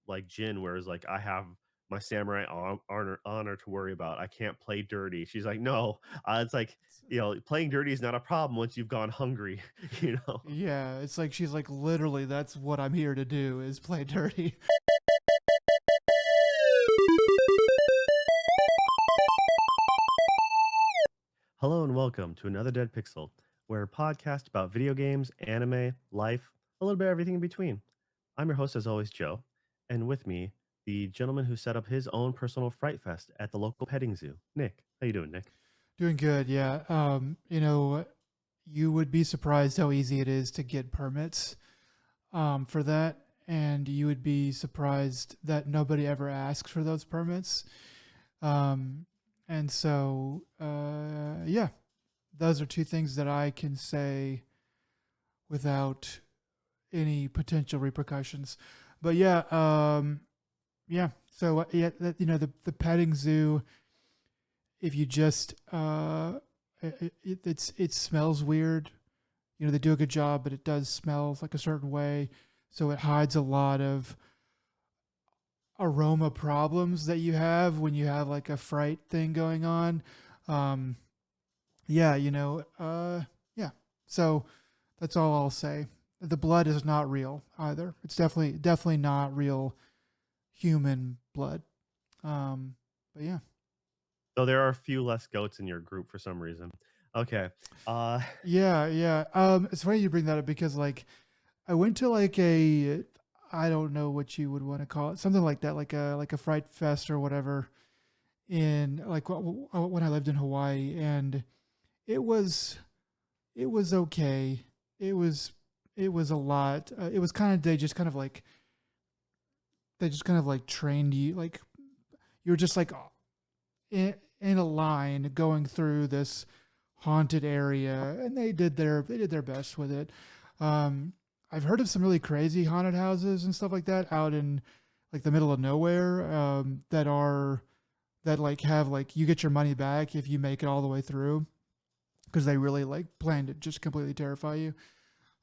like Jin, whereas like I have my samurai honor to worry about. I can't play dirty. She's like, no, it's like playing dirty is not a problem once you've gone hungry. you know. Yeah, it's like she's like literally that's what I'm here to do is play dirty. Hello and welcome to another Dead Pixel, where a podcast about video games, anime, life, a little bit of everything in between. I'm your host, as always, Joe, and with me, the gentleman who set up his own personal fright fest at the local petting zoo, Nick. How you doing, Nick? Doing good, yeah. You would be surprised how easy it is to get permits for that, and you would be surprised that nobody ever asks for those permits. Um, and so, yeah, those are two things that I can say without any potential repercussions. But yeah, yeah. So yeah, the petting zoo. If you just it smells weird. You know, they do a good job, but it does smell like a certain way, so it hides a lot of aroma problems that you have when you have like a fright thing going on. Um, yeah, yeah. So that's all I'll say. The blood is not real either. It's definitely not real human blood. But yeah. So there are a few less goats in your group for some reason. Okay. Uh, Yeah, yeah. It's funny you bring that up because like I went to like a I don't know what you would want to call it, something like that, like a fright fest or whatever in like when I lived in Hawaii, and it was it was okay. It was it was a lot. It was kind of they just kind of like trained you like you were just like in a line going through this haunted area, and they did their best with it. Um, I've heard of some really crazy haunted houses and stuff like that out in like the middle of nowhere that like have like you get your money back if you make it all the way through because they really like plan to just completely terrify you.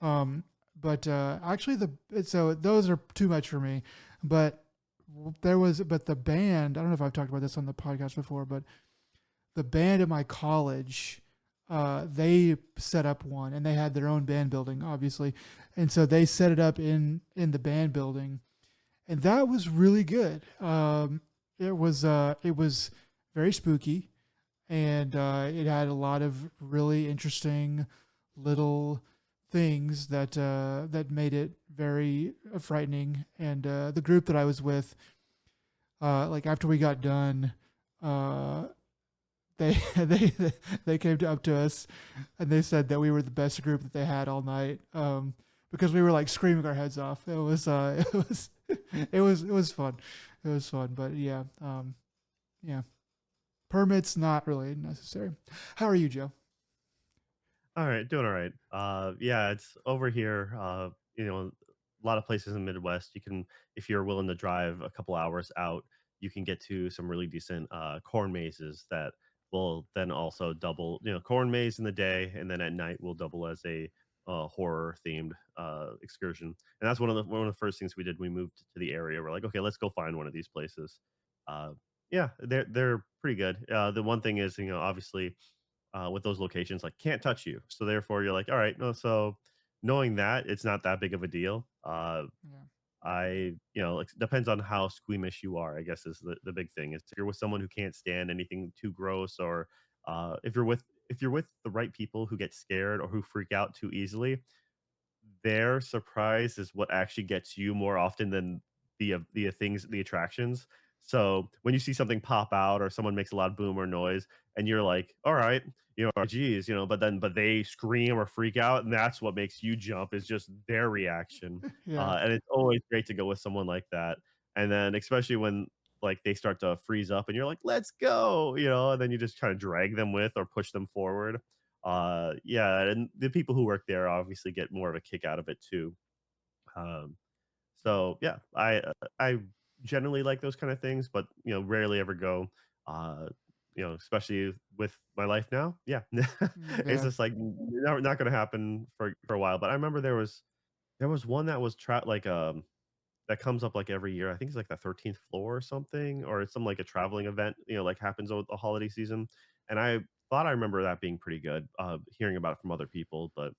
But actually, so those are too much for me. But but the band. I don't know if I've talked about this on the podcast before, but the band at my college, they set up one, and they had their own band building, obviously, and so they set it up in the band building, and that was really good. It was very spooky, and it had a lot of really interesting little things that made it very frightening. And the group that I was with, like after we got done, uh, they they they came up to us and they said that we were the best group that they had all night, because we were like screaming our heads off. It was it was fun. It was fun, but yeah, yeah. Permits not really necessary. How are you, Joe? all right, doing all right. Yeah, it's over here. A lot of places in the Midwest, you can, if you're willing to drive a couple hours out, you can get to some really decent corn mazes that will then also double. Corn maze in the day, and then at night will double as a horror themed excursion. And that's one of the first things we did. We moved to the area. We're like, okay, let's go find one of these places. Uh, yeah, they're pretty good. The one thing is, obviously with those locations, like can't touch you. So therefore, you're like, all right, no. So knowing that it's not that big of a deal, Yeah. like depends on how squeamish you are. I guess is the big thing. Is if you're with someone who can't stand anything too gross, or if you're with the right people who get scared or who freak out too easily, their surprise is what actually gets you more often than the attractions. So when you see something pop out or someone makes a loud boom or noise, and you're like, "All right, geez," but they scream or freak out, and that's what makes you jump is just their reaction. Yeah. And it's always great to go with someone like that. And then especially when like they start to freeze up, and you're like, "Let's go," and then you just kind of drag them with or push them forward. Yeah, and the people who work there obviously get more of a kick out of it too. Um, so yeah, I generally like those kind of things, but rarely ever go. Uh, especially with my life now. Yeah, it's Yeah. just like not going to happen for a while. But I remember there was one that was like that comes up like every year. I think it's like the 13th floor or something, or it's some like a traveling event, like happens over the holiday season. And I thought I remember that being pretty good, hearing about it from other people. But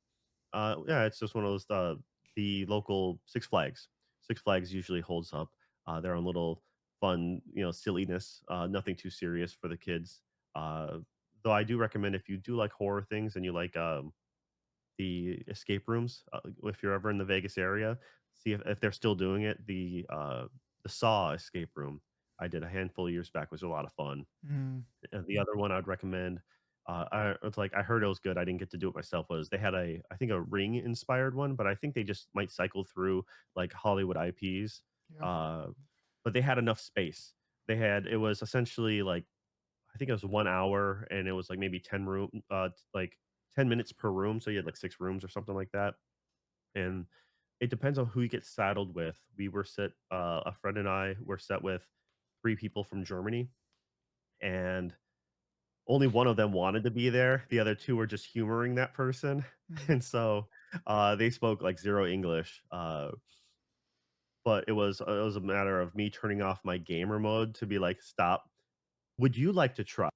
yeah, it's just one of those, the local Six Flags. Six Flags usually holds up, their own little fun, silliness, nothing too serious for the kids. Uh, though I do recommend if you do like horror things and you like, the escape rooms, if you're ever in the Vegas area, see if they're still doing it. The Saw escape room I did a handful of years back was a lot of fun. Mm, The other one I'd recommend, it's like I heard it was good, I didn't get to do it myself, was they had I think a Ring-inspired one, but I think they just might cycle through, like, Hollywood IPs, yeah. uh, but they had enough space. It was essentially, like, I think it was 1 hour, and it was, like, maybe 10 minutes per room, so you had, like, 6 rooms or something like that, and it depends on who you get saddled with. A friend and I were set with 3 people from Germany, and only one of them wanted to be there. The other 2 were just humoring that person. Mm, And so, they spoke, like, 0 English, but it was a matter of me turning off my gamer mode to be like, "Stop. Would you like to try?"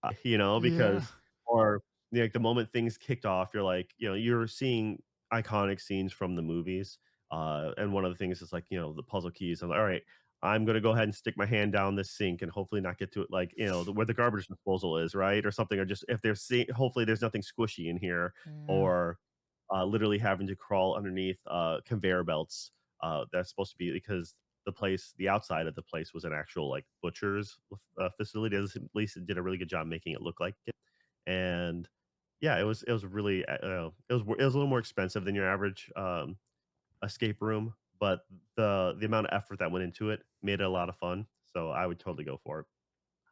yeah. Because or, like, the moment things kicked off, you're like, you're seeing iconic scenes from the movies, and one of the things is, like, the puzzle keys. I'm like, "Alright, I'm gonna go ahead and stick my hand down this sink and hopefully not get to it, like, where the garbage disposal is, right?" Or something, or just if hopefully there's nothing squishy in here, Yeah. or, literally having to crawl underneath, conveyor belts, that's supposed to be because the outside of the place was an actual, like, butcher's facility. At least it did a really good job making it look like it. And yeah, it was really, it was a little more expensive than your average, escape room, but the amount of effort that went into it made it a lot of fun, so I would totally go for it.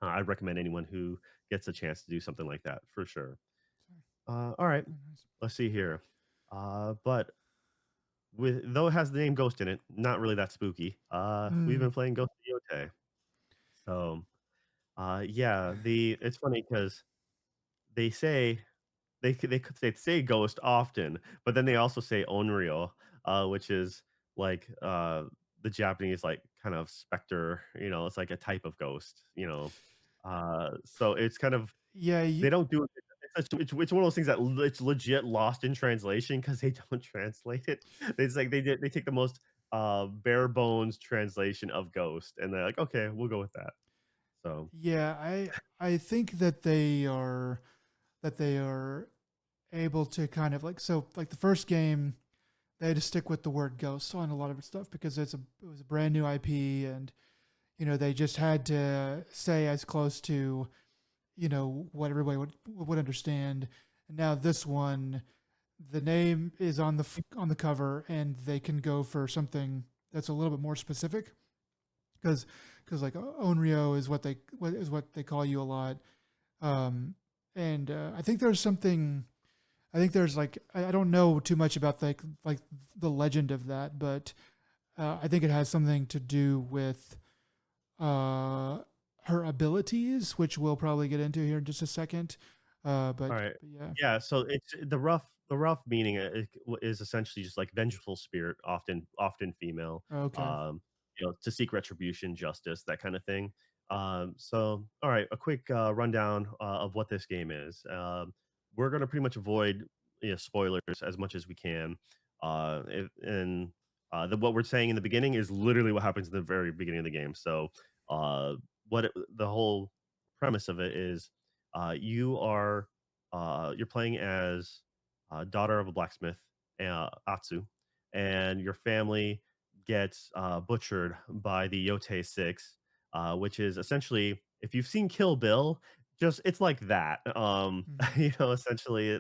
I'd recommend anyone who gets a chance to do something like that for sure. So, Alright, very nice. let's see here. But though it has the name Ghost in it, not really that spooky. We've Mm, been playing Ghost of Yotei. So, yeah, it's funny because they say they say ghost often, but then they also say onryo, which is like, the Japanese, like, kind of specter, it's like a type of ghost, so it's kind of yeah. they don't do it. It's one of those things that it's legit lost in translation because they don't translate it. It's like they take the most, bare bones translation of ghost, and they're like, "Okay, we'll go with that." So, Yeah. I think that they are able to kind of like, so like the first game they had to stick with the word ghost on a lot of its stuff because it was a brand new IP, and they just had to say as close to what everybody would understand. And now this one, the name is on on the cover, and they can go for something that's a little bit more specific because like Onryo is what they call you a lot. Um, and I think there's something. I think there's like I don't know too much about like the legend of that, but I think it has something to do with uh, her abilities, which we'll probably get into here in just a second. alright. But yeah. Yeah, so it's the rough meaning, is essentially just, like, vengeful spirit, often female, Okay. to seek retribution, justice, that kinda thing. So, alright, a quick, rundown, of what this game is. We're gonna pretty much avoid, spoilers as much as we can. What we're saying in the beginning is literally what happens in the very beginning of the game. So, uh, the whole premise of it is, you're playing as, daughter of a blacksmith, Atsu, and your family gets, butchered by the Yotei Six, which is essentially, if you've seen Kill Bill, just it's like that. Mhm. Essentially,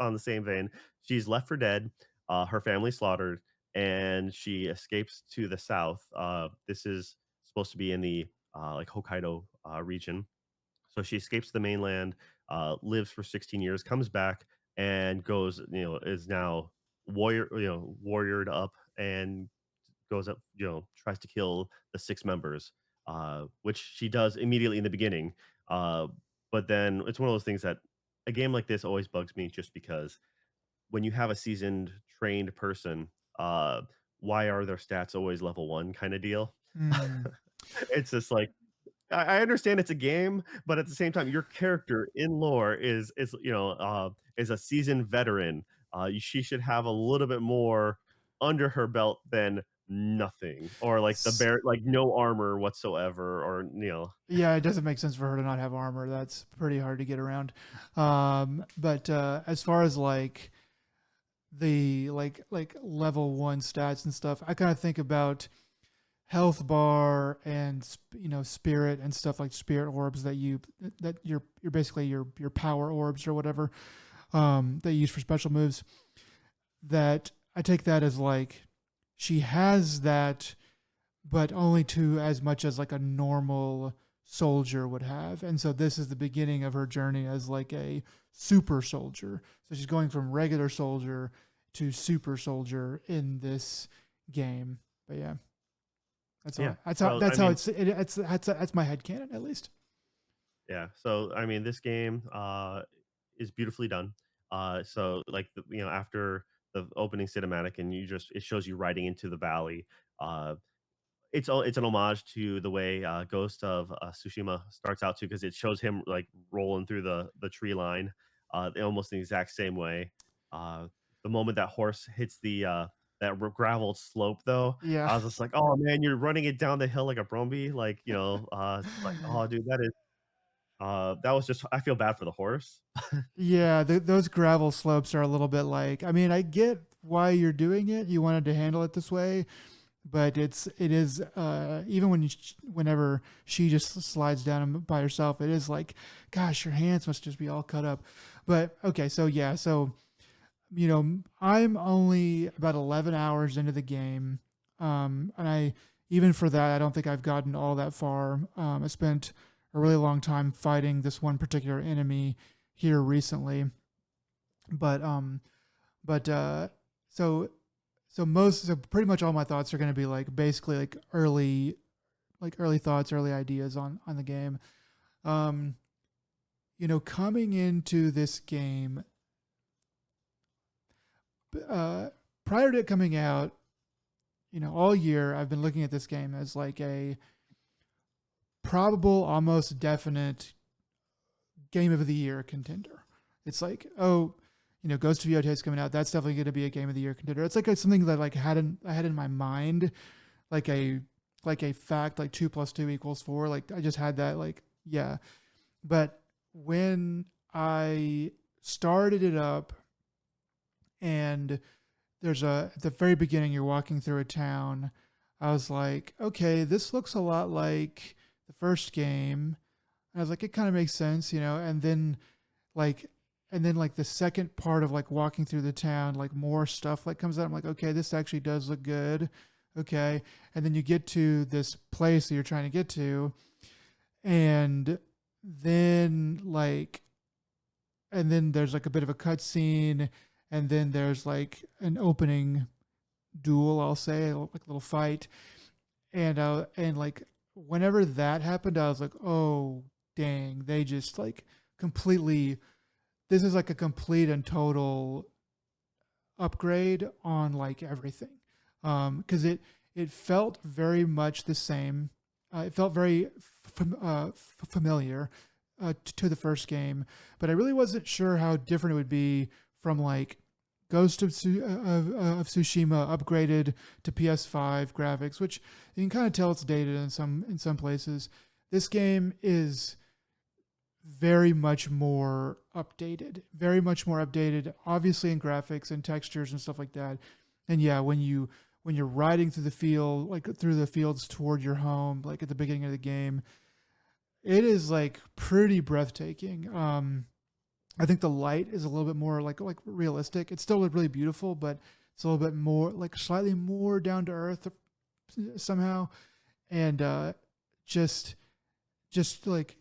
on the same vein, she's left for dead, her family slaughtered, and she escapes to the south. This is supposed to be in the, like, Hokkaido, region. So she escapes the mainland, lives for 16 years, comes back, and is now warriored up, and goes up, tries to kill the 6 members, which she does immediately in the beginning. Uh, but then it's one of those things that a game like this always bugs me just because when you have a seasoned, trained person, why are their stats always level 1 kinda deal. Mm. It's just like I understand it's a game, but at the same time, your character in lore is a seasoned veteran. She should have a little bit more under her belt than nothing, or like the S- bare like no armor whatsoever, or Yeah, it doesn't make sense for her to not have armor. That's pretty hard to get around. But as far as the level one stats and stuff, I kind of think about health bar and spirit and stuff like spirit orbs that you're basically your power orbs or whatever that you use for special moves. That I take that as like she has that, but only to as much as like a normal soldier would have. And so this is the beginning of her journey as like a super soldier. So she's going from regular soldier to super soldier in this game. But yeah, that's yeah. all. That's how. So I That's how mean, that's my head canon at least. yeah. So I mean, this game is beautifully done. So like after the opening cinematic, and it shows you riding into the valley. Uh, it's an homage to the way, Ghost of, Tsushima starts out too, because it shows him, like, rolling through the tree line, almost the exact same way. The moment that horse hits that graveled slope, though, Yeah. I was just like, "Oh, man, you're running it down the hill like a Brumby," like, it's just like, "Oh, dude, that was just." I feel bad for the horse. Yeah, those gravel slopes are a little bit like. I mean, I get why you're doing it. You wanted to handle it this way, but it is even whenever she just slides down by herself, it is like, gosh, your hands must just be all cut up. But okay, so yeah, so I'm only about 11 hours into the game, and I even for that I don't think I've gotten all that far. I spent a really long time fighting this one particular enemy here recently, but but so so pretty much all my thoughts are going to be like basically early thoughts, early ideas on the game. Um, coming into this game, uh, prior to it coming out, all year I've been looking at this game as like a probable, almost definite game of the year contender. It's like, oh, Ghost of Yotei is coming out. That's definitely going to be a game of the year contender. It's like something that I had in my mind, like a fact, like 2 + 2 = 4. Like I just had that, like, yeah. But when I started it up, and at the very beginning you're walking through a town, I was like, okay, this looks a lot like the first game. And I was like, it kind of makes sense, like like the second part of like walking through the town, like more stuff like comes out. I'm like, okay, this actually does look good. Okay. And then you get to this place that you're trying to get to, and then like there's like a bit of a cutscene, and then there's like an opening duel, I'll say, like a little fight. And like whenever that happened, I was like, oh dang, they just like completely, this is like a complete and total upgrade on like everything. Because it felt very much the same. It felt very familiar to the first game, but I really wasn't sure how different it would be from like Ghost of Tsushima upgraded to PS5 graphics, which you can kind of tell it's dated in some places. This game is very much more updated, obviously in graphics and textures and stuff like that. And yeah, when you're riding through the field, like through the fields toward your home, like at the beginning of the game, it is like pretty breathtaking. I think the light is a little bit more like realistic. It's still really beautiful, but it's a little bit more like slightly more down to earth somehow. And just like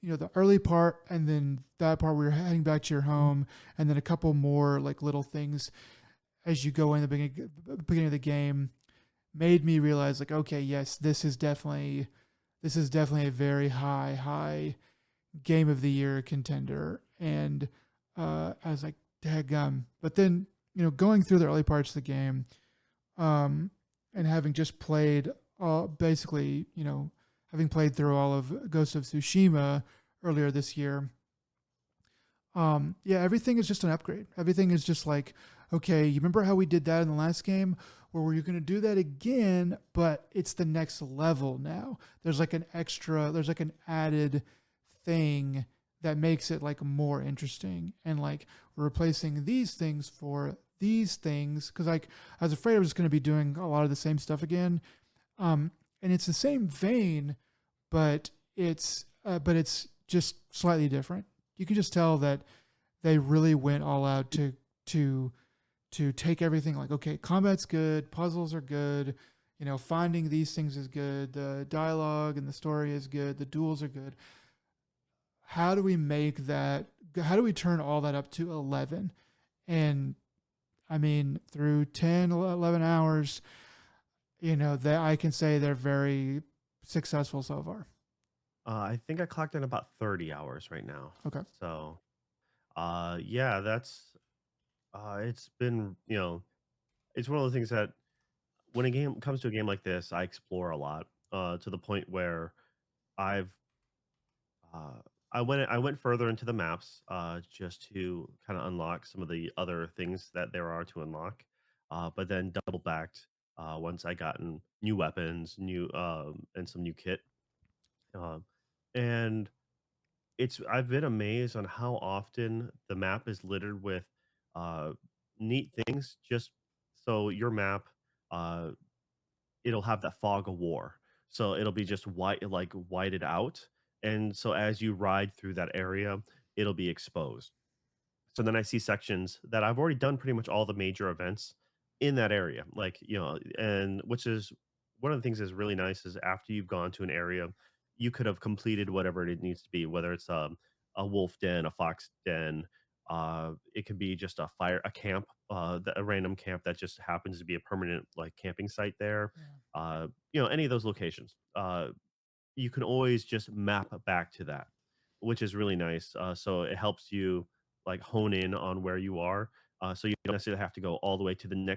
the early part, and then that part where you're heading back to your home, and then a couple more like little things as you go in the beginning of the game made me realize like, okay, yes, this is definitely a very high game of the year contender. And I was like, daggum. But then going through the early parts of the game, and having just played basically, having played through all of Ghost of Tsushima earlier this year, yeah, everything is just an upgrade. Everything is just like, okay, you remember how we did that in the last game? Well, we're going to do that again, but it's the next level now. There's like an added thing that makes it like more interesting. And like we're replacing these things for these things. Cause like I was afraid I was just going to be doing a lot of the same stuff again. And it's the same vein, but it's just slightly different. You can just tell that they really went all out to to take everything like, okay, combat's good, puzzles are good, finding these things is good, the dialogue and the story is good, the duels are good. How do we make that? How do we turn all that up to 11? And I mean, through 10, 11 hours, that I can say they're very successful so far. I think I clocked in about 30 hours right now. Okay. So, yeah, that's it's been, it's one of the things that when a game comes to a game like this, I explore a lot, to the point where I've uh, I went further into the maps, just to kind of unlock some of the other things that there are to unlock, but then double backed once I gotten new weapons, new and some new kit, um, and I've been amazed on how often the map is littered with uh, neat things. Just so your map, uh, it'll have that fog of war. So it'll be just whited out. And so as you ride through that area, it'll be exposed. So then I see sections that I've already done pretty much all the major events in that area. Like, and which is one of the things that's really nice is after you've gone to an area, you could have completed whatever it needs to be, whether it's a wolf den, a fox den, it could be just a camp, a random camp that just happens to be a permanent like camping site there. Yeah. Any of those locations. You can always just map back to that, which is really nice. So it helps you like hone in on where you are. So you don't necessarily have to go all the way to the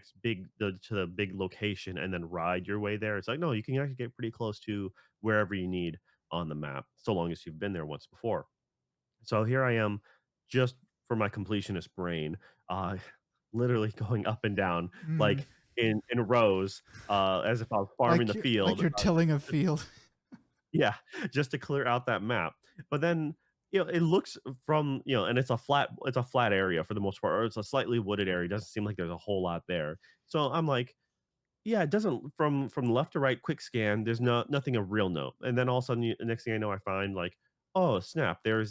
to the big location and then ride your way there. It's like no, you can actually get pretty close to wherever you need on the map, so long as you've been there once before. So here I am, just for my completionist brain, uh, literally going up and down Mm. like in rows, as if I was farming the Like field. you're tilling a field. Yeah, just to clear out that map. But then, it looks from, and it's a flat area for the most part, or it's a slightly wooded area. It doesn't seem like there's a whole lot there. So I'm like, yeah, it doesn't from left to right, quick scan, there's nothing of real note. And then all of a sudden, the next thing I know, I find like, oh snap, there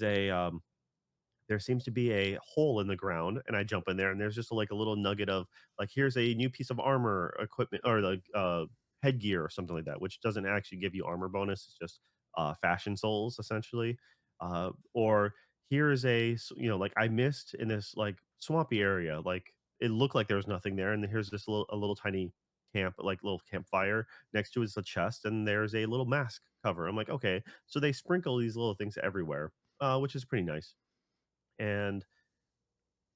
seems to be a hole in the ground, and I jump in there, and there's just like a little nugget of like, here's a new piece of armor equipment or like headgear or something like that, which doesn't actually give you armor bonus. It's just fashion souls essentially. Or here's like I missed in this like swampy area, like it looked like there was nothing there, and here's this a little tiny little campfire next to it is a chest, and there's a little mask cover. I'm like, okay, so they sprinkle these little things everywhere, which is pretty nice. And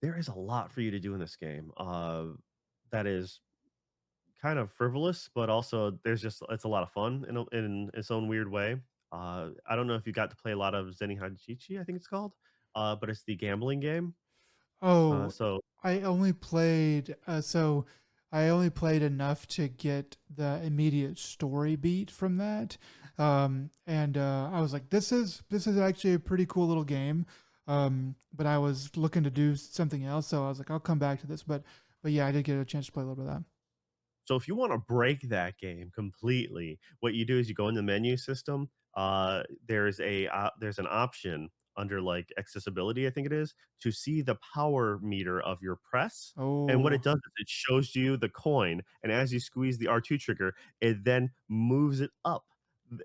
there is a lot for you to do in this game, that is kind of frivolous, but also it's a lot of fun in its own weird way. I don't know if you got to play a lot of Zeni Hachichi, I think it's called, but it's the gambling game. Uh, Oh, so I only played I only played enough to get the immediate story beat from that. And I was like, this is actually a pretty cool little game. But I was looking to do something else, so I was like, I'll come back to this. But yeah, I did get a chance to play a little bit of that. So if you want to break that game completely, what you do is you go in the menu system. There's an option under like accessibility, I think it is, to see the power meter of your press. And what it Oh, does is it shows you the coin, and as you squeeze the R2 trigger, it then moves it up.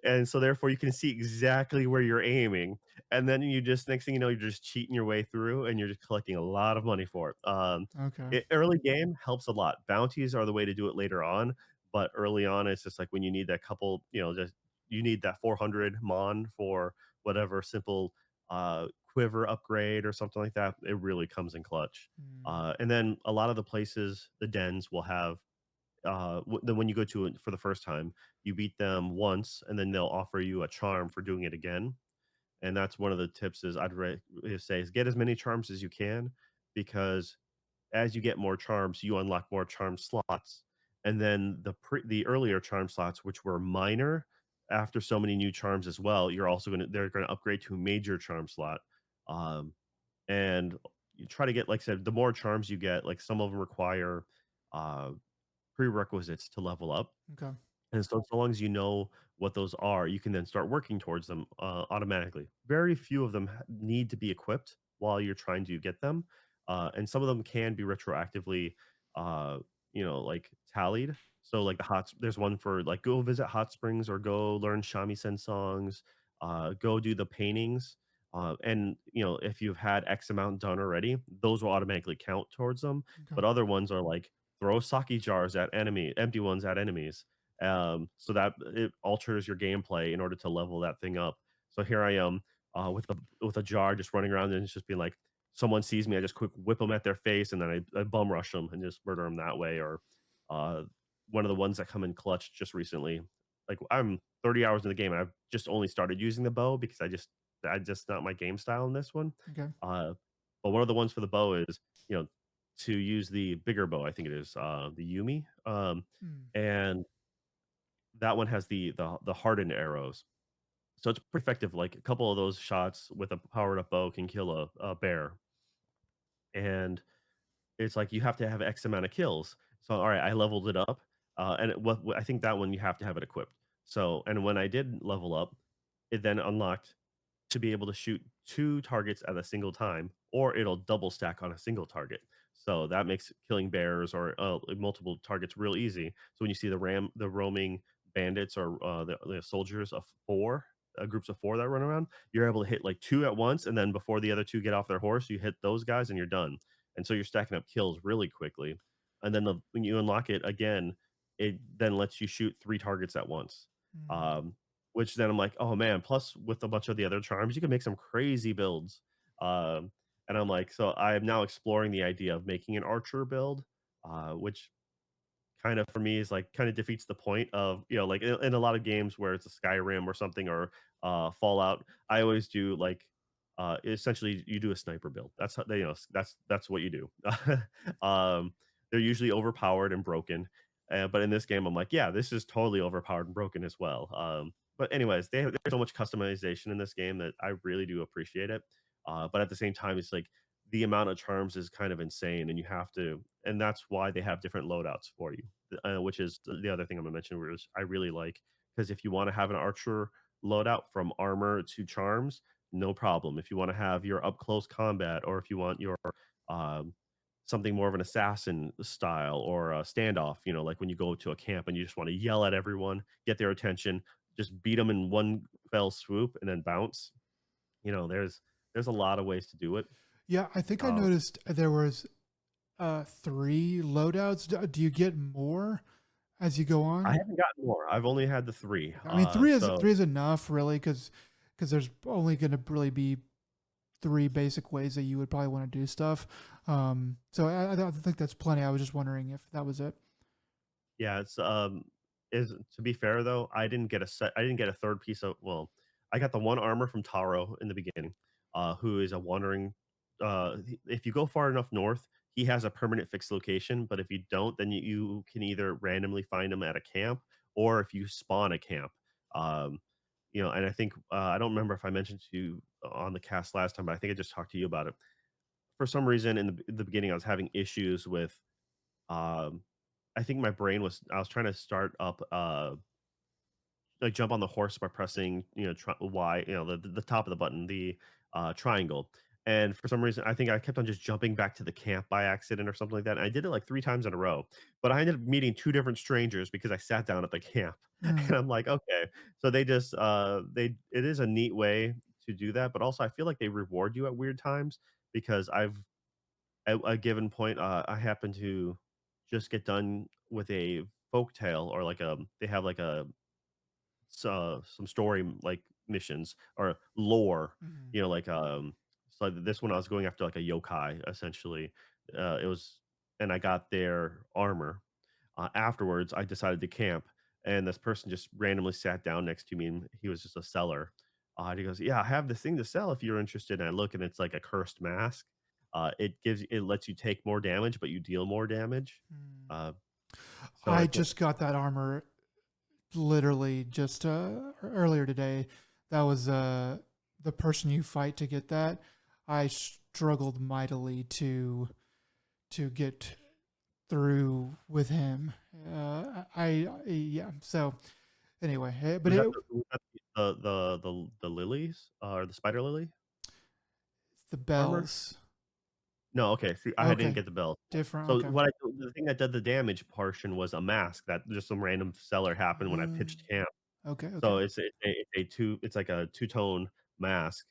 And so therefore you can see exactly where you're aiming. And then you just next thing you know, you're just cheating your way through and you're just collecting a lot of money for it. okay. Early game helps a lot. Bounties are the way to do it later on, but early on, it's just like when you need that couple, just you need that 400 mon for whatever simple quiver upgrade or something like that. It really comes in clutch. Hmm. And then a lot of the places, the dens will have then when you go to it for the first time, you beat them once, and then they'll offer you a charm for doing it again. And that's one of the tips is say is get as many charms as you can because as you get more charms, you unlock more charm slots. And then the earlier charm slots, which were minor, after so many new charms as well, you're also gonna they're gonna upgrade to a major charm slot. Um, and you try to get, like I said, the more charms you get, like some of them require uh, prerequisites to level up. Okay. And so long as you know what those are, you can then start working towards them, automatically. Very few of them need to be equipped while you're trying to get them, and some of them can be retroactively, uh, like, tallied. So, like, there's one for, like, go visit hot springs or go learn shamisen songs, go do the paintings, and, if you've had X amount done already, those will automatically count towards them, Okay. but other ones are, like, throw sake jars at empty ones at enemies, so that it alters your gameplay in order to level that thing up. So here I am with a jar just running around and it's just being like, someone sees me, I just quick whip them at their face and then I bum rush them and just murder them that way. Or uh, one of the ones that come in clutch just recently, like I'm 30 hours in the game and I've just only started using the bow because I just not my game style in this one. Okay. Uh, but one of the ones for the bow is you know to use the bigger bow. I think it is the Yumi. Mm. And that one has the hardened arrows. So it's pretty effective, like, a couple of those shots with a powered up bow can kill a bear, and it's like you have to have X amount of kills. So, alright, I leveled it up, and I think that one you have to have it equipped. So and when I did level up, it then unlocked to be able to shoot 2 targets at a single time, or it'll double stack on a single target. So that makes killing bears or, multiple targets real easy. So when you see the roaming bandits or, the soldiers of 4, groups of 4 that run around, you're able to hit, like, 2 at once, and then before the other 2 get off their horse, you hit those guys and you're done. And so you're stacking up kills really quickly. And then when you unlock it again, it then lets you shoot 3 targets at once. Mm. Um, which then I'm like, "Oh, man," plus with a bunch of the other charms, you can make some crazy builds. Um, and I'm like so I am now exploring the idea of making an archer build, which kind of for me is like kind of defeats the point of like in a lot of games where it's a Skyrim or something or Fallout. I always do like essentially you do a sniper build. That's how they that's what you do. um, they're usually overpowered and broken, but in this game I'm like, yeah, this is totally overpowered and broken as well. But anyways, there's so much customization in this game that I really do appreciate it. But at the same time, it's like the amount of charms is kind of insane, and you have to, and that's why they have different loadouts for you, which is the other thing I'm gonna mention, which I really like, because if you want to have an archer loadout from armor to charms, no problem. If you want to have your up close combat, or if you want your um, something more of an assassin style or a standoff, like when you go to a camp and you just want to yell at everyone, get their attention, just beat them in one fell swoop, and then bounce. There's a lot of ways to do it. Yeah, I think I Uh, noticed there was three loadouts. Do you get more as you go I on? haven't gotten more. I've only had the 3. I mean, So three is enough, really, because there's only going to really be three basic ways that you would probably want to do stuff. So I don't think that's plenty. I was just wondering if that was it. yeah, is to be fair though, I didn't get a 3rd piece of I got the 1 armor from Taro in the beginning, who is a wandering if you go far enough north, he has a permanent fixed location, but if you don't, then you can either randomly find him at a camp or if you spawn a camp. Um, and I think I don't remember if I mentioned to you on the cast last time, but I think I just talked to you about it. For some reason in the beginning I was having issues with um I think my brain was I was trying to start up, like, jump on the horse by pressing, Y, the top of the button, the, triangle, and for some reason, I think I kept on just jumping back to the camp by accident or something like that, and I did it, like, 3 times in a row, but I ended up meeting 2 different strangers because I sat down at the camp, Mm. and I'm like, "Okay." So they just, it is a neat way to do that, but also I feel like they reward you at weird times because at a given point, I happen to just get done with a folk tale or like they have like some story like missions or lore, Mm. like so this one I was going after like a yokai essentially. It was and I got their armor. Afterwards, I decided to camp, and this person just randomly sat down next to me, and he was just a seller. And he goes, "Yeah, I have this thing to sell if you're interested." And I look, and it's like a cursed mask. It lets you take more damage, but you deal more damage. Hmm. Uh, so I it's just got that armor literally just earlier today. That was the person you fight to get that. I struggled mightily to get through with him. Yeah. So anyway, but was that it, the lilies or the spider lily the armor? bells. No, okay, see, I didn't Okay, get the belt. different. So Okay. the thing that did the damage portion was a mask that just some random seller happened when I Uh, pitched camp. okay. Okay. So it's like a two-tone mask,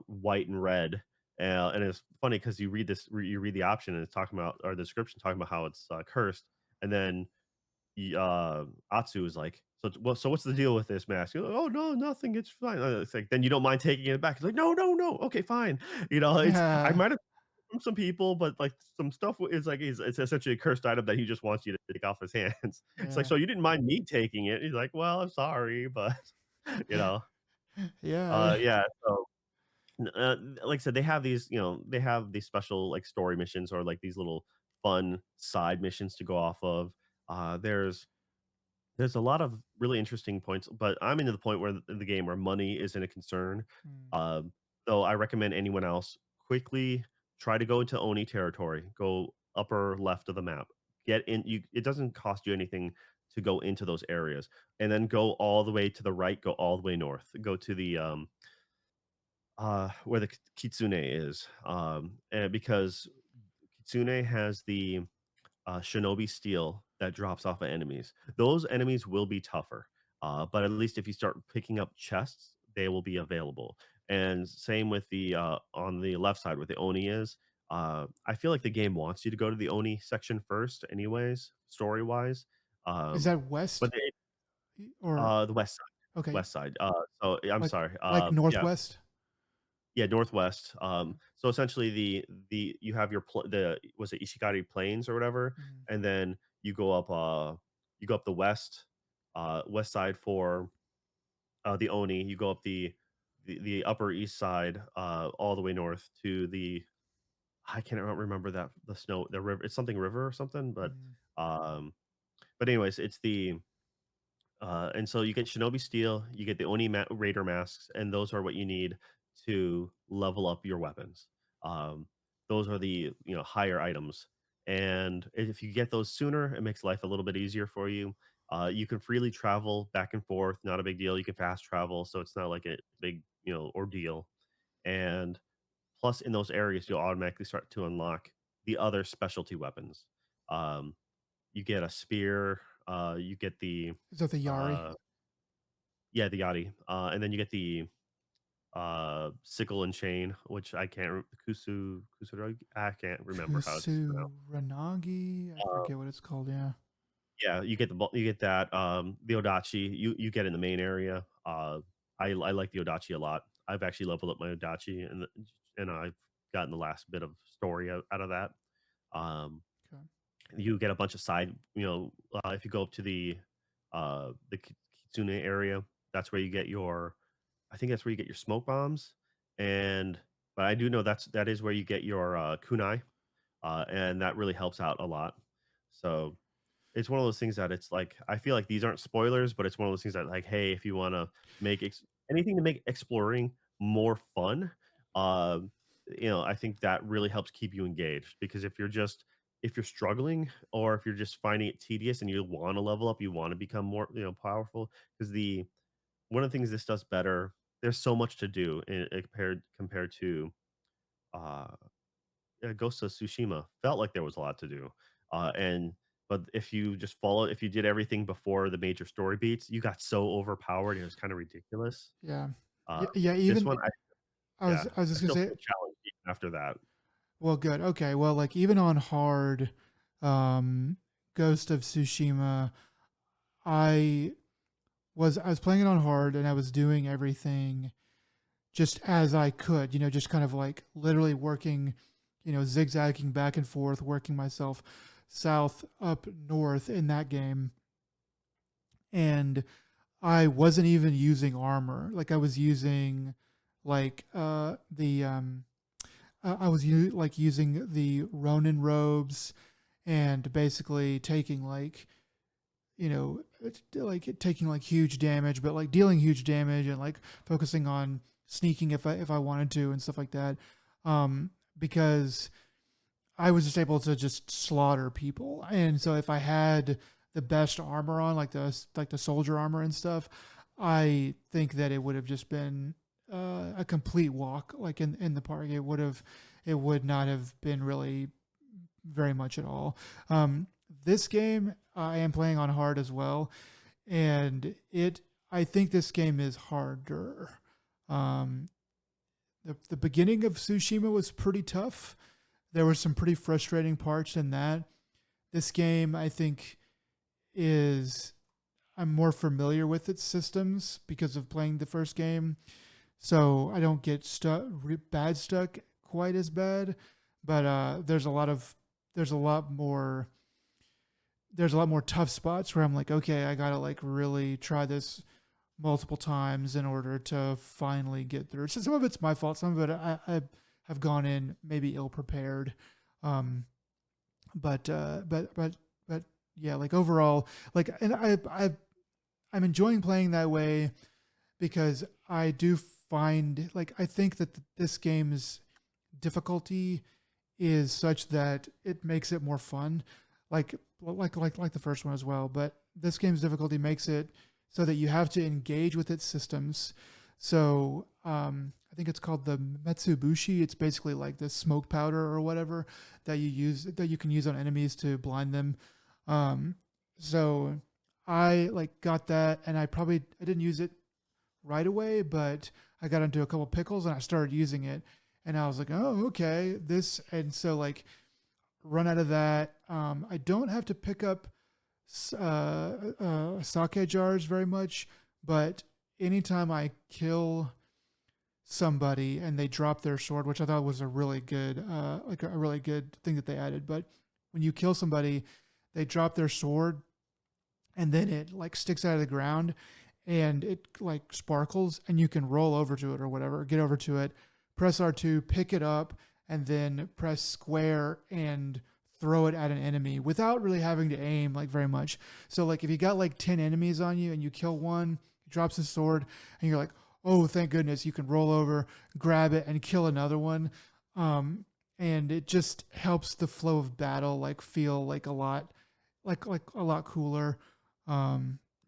white and red, and it's funny because you read the option and it's talking about or the description talking about how it's, cursed, and then Atsu is like, so what's the deal with this mask?" You're like, "Oh, no, nothing, it's fine." It's like, "Then you don't mind taking it back?" It's like, "No, no, no, okay, fine." It's I Yeah. might have from some people, but, like, some stuff is like it's essentially a cursed item that he just wants you to take off his hands. It's like, Yeah. "So you didn't mind me taking it?" He's like, "Well, I'm sorry, but" you know? Yeah. Yeah, so, like I said, they have these, they have these special, like, story missions or, like, these little fun side missions to go off of. There's a lot of really interesting points, but I'm into the point where in the game where money isn't a concern. Mm. Um, so I recommend anyone else quickly try to go into Oni territory. Go upper left of the map. Get in. It doesn't cost you anything to go into those areas, and then go all the way to the right. Go all the way north. Go to the where the Kitsune is, and because Kitsune has the shinobi steel that drops off of enemies. Those enemies will be tougher, but at least if you start picking up chests, they will be available. And same with the on the left side where the Oni is. I feel like the game wants you to go to the Oni section first, anyways, story wise. Is Um, that but west or the west side, okay, west side. So I'm like sorry. Yeah, northwest? yeah, northwest. Okay. So essentially, the you have your the was it Ishikari Plains or whatever, Mhm. and then you go up the west side for the Oni. You go up the upper east side all the way north to the I can't remember that the river. It's something river or something, Mhm. um, but anyways, it's the and so you get Shinobi Steel, you get the Oni Raider masks, and those are what you need to level up your weapons. Um, those are the higher items, and if you get those sooner, it makes life a little bit easier for you. You can freely travel back and forth, not a big deal. You can fast travel, so it's not like a big ordeal. And plus, in those areas, you'll automatically start to unlock the other specialty weapons. Um, you get a spear. You get the Is that the Yari? uh, yeah, the Yachty, and then you get the, sickle and chain, which I can't Kusuragi I can't remember how it's pronounced. Kusuranagi? I Uh, forget what it's called. Yeah. yeah, you get that, the Odachi, you get in the main area. I like the Odachi a lot. I've actually leveled up my Odachi, and I've gotten the last bit of story out of that. Um, Okay. you get a bunch of if you go up to the Kitsune area, that's where you get your I think that's where you get your smoke bombs, and but I do know that is where you get your, kunai, and that really helps out a lot. So, it's one of those things that it's like, I feel like these aren't spoilers, but it's one of those things that, like, hey, if you wanna make anything to make exploring more fun, um, I think that really helps keep you engaged because if you're struggling or if you're just finding it tedious and you wanna level up, you wanna become more, powerful, 'cause the one of the things this does better, there's so much to do compared to, uh, Ghost of Tsushima. Felt like there was a lot to do, and but if you did everything before the major story beats, you got so overpowered, it was kinda ridiculous. Yeah. Uh, Yeah. Yeah. this Even one, I was I just gonna still say. feel challenged even after that. Well, good. Okay. Well, like even on hard, um, Ghost of Tsushima, I I was playing it on hard and I was doing everything just as I could, just kind of like literally working, zigzagging back and forth, working myself. south up north in that game, and I wasn't even using armor. Like I was using like the I was like using the Ronin robes and basically taking like, you know, like taking like huge damage, but like dealing huge damage and like focusing on sneaking if I wanted to and stuff like that. Because I was just able to just slaughter people. And so if I had the best armor on, like the soldier armor and stuff, I think that it would have just been a complete walk, like in the park. It would not have been really very much at all. This game I am playing on hard as well, and it I think this game is harder. Um, the beginning of Tsushima was pretty tough. There were some pretty frustrating parts in that. This game, I think, is I'm more familiar with its systems because of playing the first game, so I don't get stuck quite as bad. But there's a lot more there's a lot more tough spots where I'm like, okay, I gotta like really try this multiple times in order to finally get through. So some of it's my fault. Some of it I have gone in maybe ill prepared. Um, but yeah, like overall, like, and I'm enjoying playing that way because I do find like I think that this game's difficulty is such that it makes it more fun, like the first one as well. But this game's difficulty makes it so that you have to engage with its systems. So I think it's called the Metsubushi. It's basically like this smoke powder or whatever that you can use on enemies to blind them. Um, so I like got that, and I didn't use it right away, but I got into a couple pickles and I started using it, and I was like, oh, okay, this, and so like run out of that. I don't have to pick up sake jars very much, but anytime I kill somebody and they drop their sword, which I thought was a really good, like a really good thing that they added. But when you kill somebody, they drop their sword and then it like sticks out of the ground and it like sparkles and you can roll over to it or whatever, get over to it, press R2, pick it up, and then press square and throw it at an enemy without really having to aim like very much. So like if you got like 10 enemies on you and you kill one, he drops his sword and you're like, oh, thank goodness, you can roll over, grab it, and kill another one. Um, and it just helps the flow of battle like feel like a lot like a lot cooler.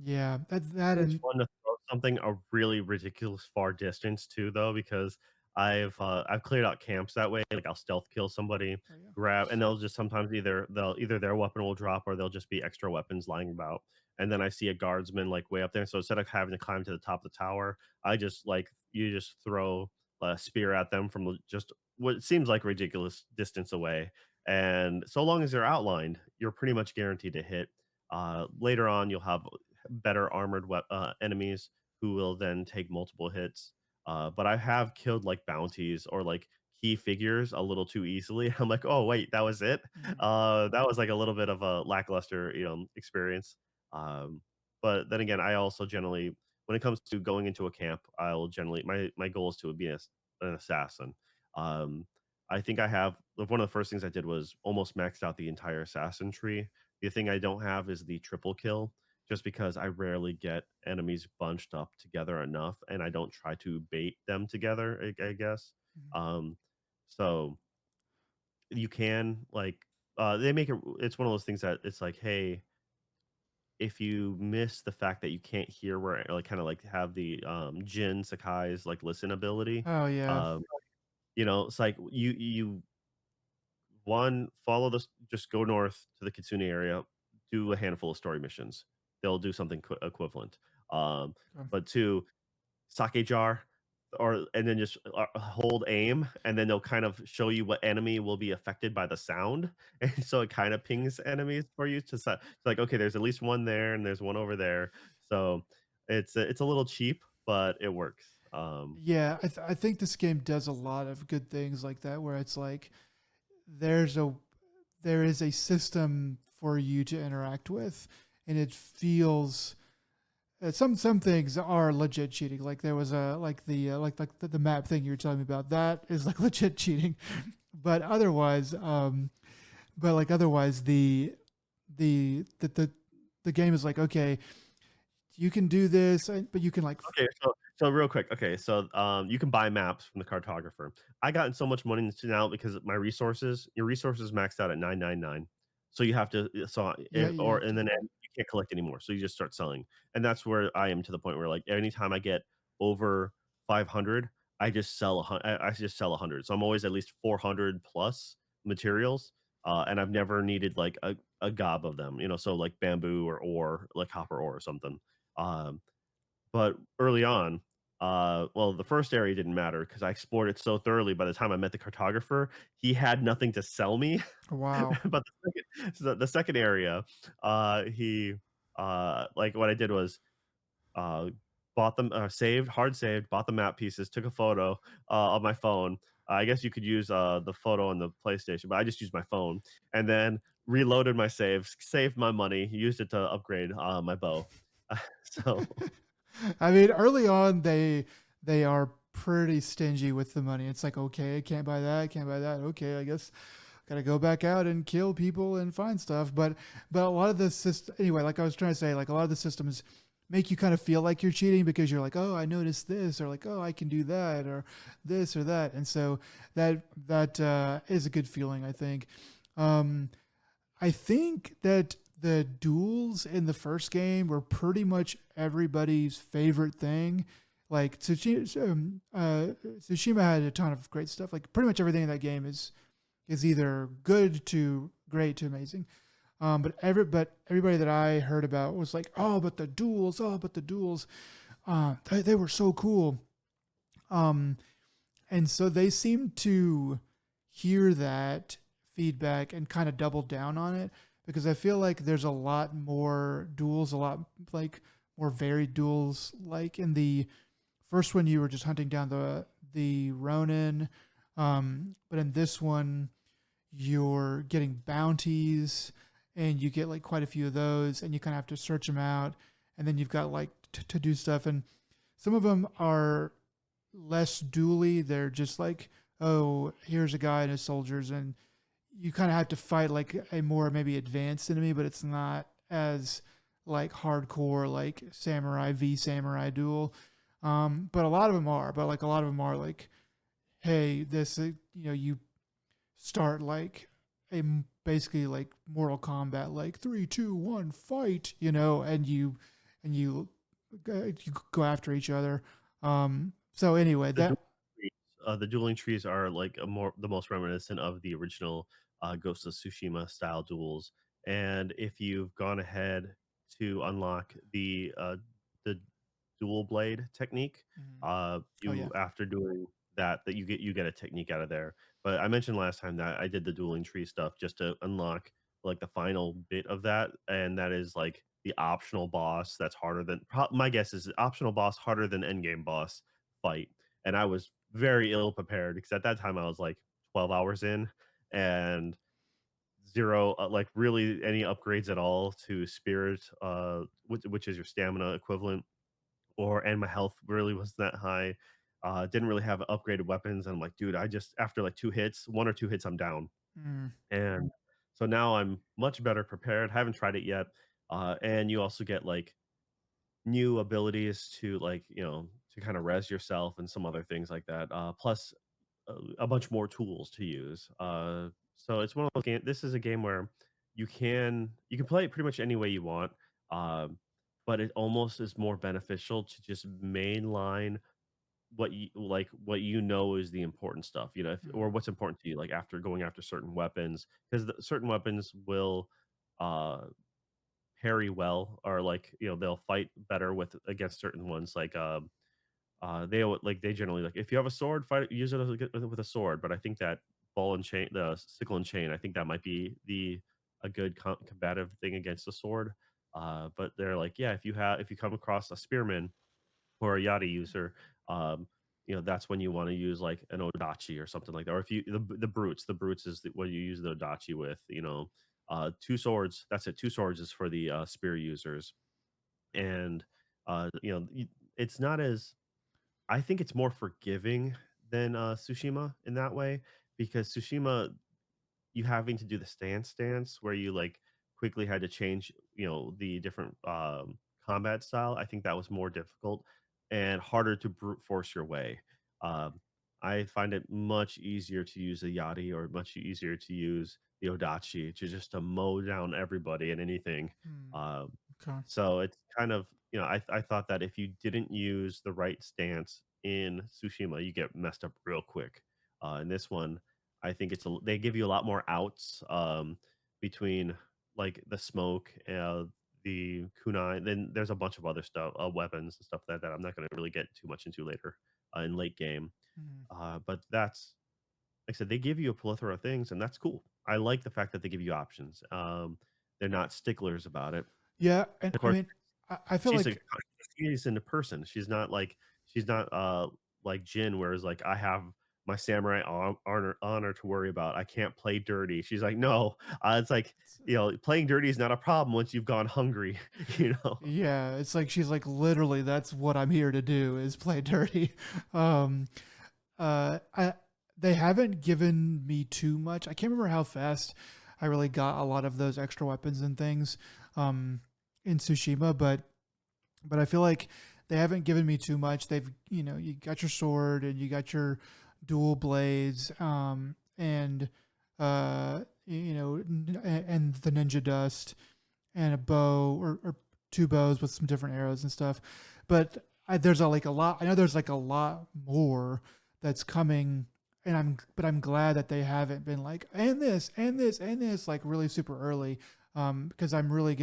Yeah, that It's and fun to throw something a really ridiculous far distance too, though, because I've cleared out camps that way. Like I'll stealth kill somebody, oh yeah. grab, and they'll just sometimes either their weapon will drop or they'll just be extra weapons lying about. And then I see a guardsman like way up there. So instead of having to climb to the top of the tower, I just like you just throw a spear at them from just what seems like ridiculous distance away. And so long as they're outlined, you're pretty much guaranteed to hit. Later on, you'll have better armored enemies who will then take multiple hits. But I have killed like bounties or like key figures a little too easily. I'm like, oh wait, that was it. Mhm. That was like a little bit of a lackluster, experience. Um, but then again, I also generally, when it comes to going into a camp, I'll generally my goal is to be an assassin. Um, I think I have one of the first things I did was almost maxed out the entire assassin tree. The thing I don't have is the triple kill, just because I rarely get enemies bunched up together enough, and I don't try to bait them together, I guess. Mhm. Um, so you can like they make it's one of those things that it's like, hey, if you miss the fact that you can't hear where like kind of like have the Jin Sakai's like listen ability, Oh yeah. um, it's like you one, follow this, just go north to the Kitsune area, do a handful of story missions. They'll do something equivalent. Um, Okay. but two, sake jar, or and then just hold aim, and then they'll kind of show you what enemy will be affected by the sound, and so it kind of pings enemies for you to it's like okay, there's at least one there, and there's one over there. So it's a little cheap, but it works. Yeah, I think this game does a lot of good things like that, where it's like there's a there is a system for you to interact with, and it feels some things are legit cheating. Like there was a like the map thing you were telling me about that is like legit cheating, but otherwise, otherwise the game is like okay, you can do this, but you can like Okay, so real quick, okay, so, you can buy maps from the cartographer. I gotten so much money into now because of my resources your resources maxed out at 999. So you have to so yeah if you or have and to. then you can't collect anymore, so you just start selling. And that's where I am to the point where, like, anytime I get over 500, I just sell 100. So I'm always at least 400 plus materials, and I've never needed, like, a gob of them, so, like, bamboo or ore, like copper ore or something. Um but early on, well, the first area didn't matter because I explored it so thoroughly by the time I met the cartographer, he had nothing to sell me. Wow. But the second area, he, like, what I did was, uh, bought them saved, hard saved, bought the map pieces, took a photo, on my phone. I guess you could use, the photo on the PlayStation, but I just used my phone, and then reloaded my saves, saved my money, used it to upgrade, my bow. So I mean, early on they are pretty stingy with the money. It's like, okay, I can't buy that, can't buy that. Okay, I guess gotta go back out and kill people and find stuff. But a lot of the system anyway, like I was trying to say, like a lot of the systems make you kind of feel like you're cheating because you're like, oh, I noticed this, or like, oh, I can do that, or this or that, and so that is a good feeling, I think. Um, I think that the duels in the first game were pretty much everybody's favorite thing. Like Tsushima had a ton of great stuff. Like pretty much everything in that game is either good to great to amazing. But everybody that I heard about was like, oh, but the duels, they were so cool. Um, and so they seem to hear that feedback and kind of double down on it because I feel like there's a lot more duels, a lot like more varied duels. Like in the first one, you were just hunting down the Ronin, but in this one, you're getting bounties, and you get like quite a few of those, and you kind of have to search them out, and then you've got like to do stuff, and some of them are less dually. They're just like, oh, here's a guy and his soldiers, and you kind of have to fight like a more maybe advanced enemy, but it's not as like hardcore like samurai v samurai duel. But a lot of them are. But like a lot of them are like, hey, this you start like a basically like Mortal Kombat, like 3, 2, 1, fight, and you go after each other. So anyway, The dueling that trees the dueling trees are, like, a more the most reminiscent of the original, Ghost of Tsushima style duels, and if you've gone ahead to unlock the dual blade technique, Mhm. Oh yeah. you after doing that you get a technique out of there, but I mentioned last time that I did the dueling tree stuff just to unlock, like, the final bit of that, and that is, like, the optional boss that's harder than my guess is optional boss harder than endgame boss fight, and I was very ill prepared because at that time I was like 12 hours in and 0, like really any upgrades at all to spirit, which is your stamina equivalent, and my health really wasn't that high. Didn't really have upgraded weapons. And I'm like, dude, I just after like 2 hits, 1 or 2 hits, I'm down. Mm, And so now I'm much better prepared. Haven't tried it yet. And you also get like new abilities to like to kind of res yourself and some other things like that. Plus a bunch more tools to use. So it's one of those game. This is a game where you can play it pretty much any way you want, um, but it almost is more beneficial to just mainline what you know is the important stuff. Or mm, what's important to you, like after going after certain weapons, because certain weapons will uh, parry well, or like they'll fight better with against certain ones, like they generally like if you have a sword, fight use it with a sword. But I think that ball and chain, the sickle and chain, I think that might be the a good combative thing against the sword. But they're like, yeah, if you come across a spearman or a yachty user, um, that's when you want to use like an odachi or something like that. Or if you the brutes is what you use the odachi with. Two swords. That's it. Two swords is for the spear users, and it's not as I think it's more forgiving than Tsushima in that way because Tsushima you having to do the stance where you like quickly had to change, the different combat style. I think that was more difficult and harder to brute force your way. Um, I find it much easier to use a Yachty or much easier to use the Odachi to just to mow down everybody and anything. Hmm. Um, Okay. so it's kind of, I thought that if you didn't use the right stance in Tsushima, you get messed up real quick. In this one, I think they give you a lot more outs, between, like, the smoke, the kunai, then there's a bunch of other stuff, weapons and stuff that I'm not gonna really get too much into later, in late game, Hmm. but that's like I said, they give you a plethora of things, and that's cool. I like the fact that they give you options, they're not sticklers about it. Yeah, and Of I course, mean, I feel she's a like she's in a person. She's not like Jin, whereas like I have my samurai honor to worry about. I can't play dirty. She's like, no. It's like playing dirty is not a problem once you've gone hungry. you know. yeah, it's like she's like literally that's what I'm here to do is play dirty. Um, I they haven't given me too much. I can't remember how fast I really got a lot of those extra weapons and things in Tsushima, but I feel like they haven't given me too much. They've you got your sword and you got your dual blades, and and the ninja dust and a bow or two bows with some different arrows and stuff. But there's like a lot. I know there's like a lot more that's coming, and I'm glad that they haven't been like and this and this and this like really super early, because I'm really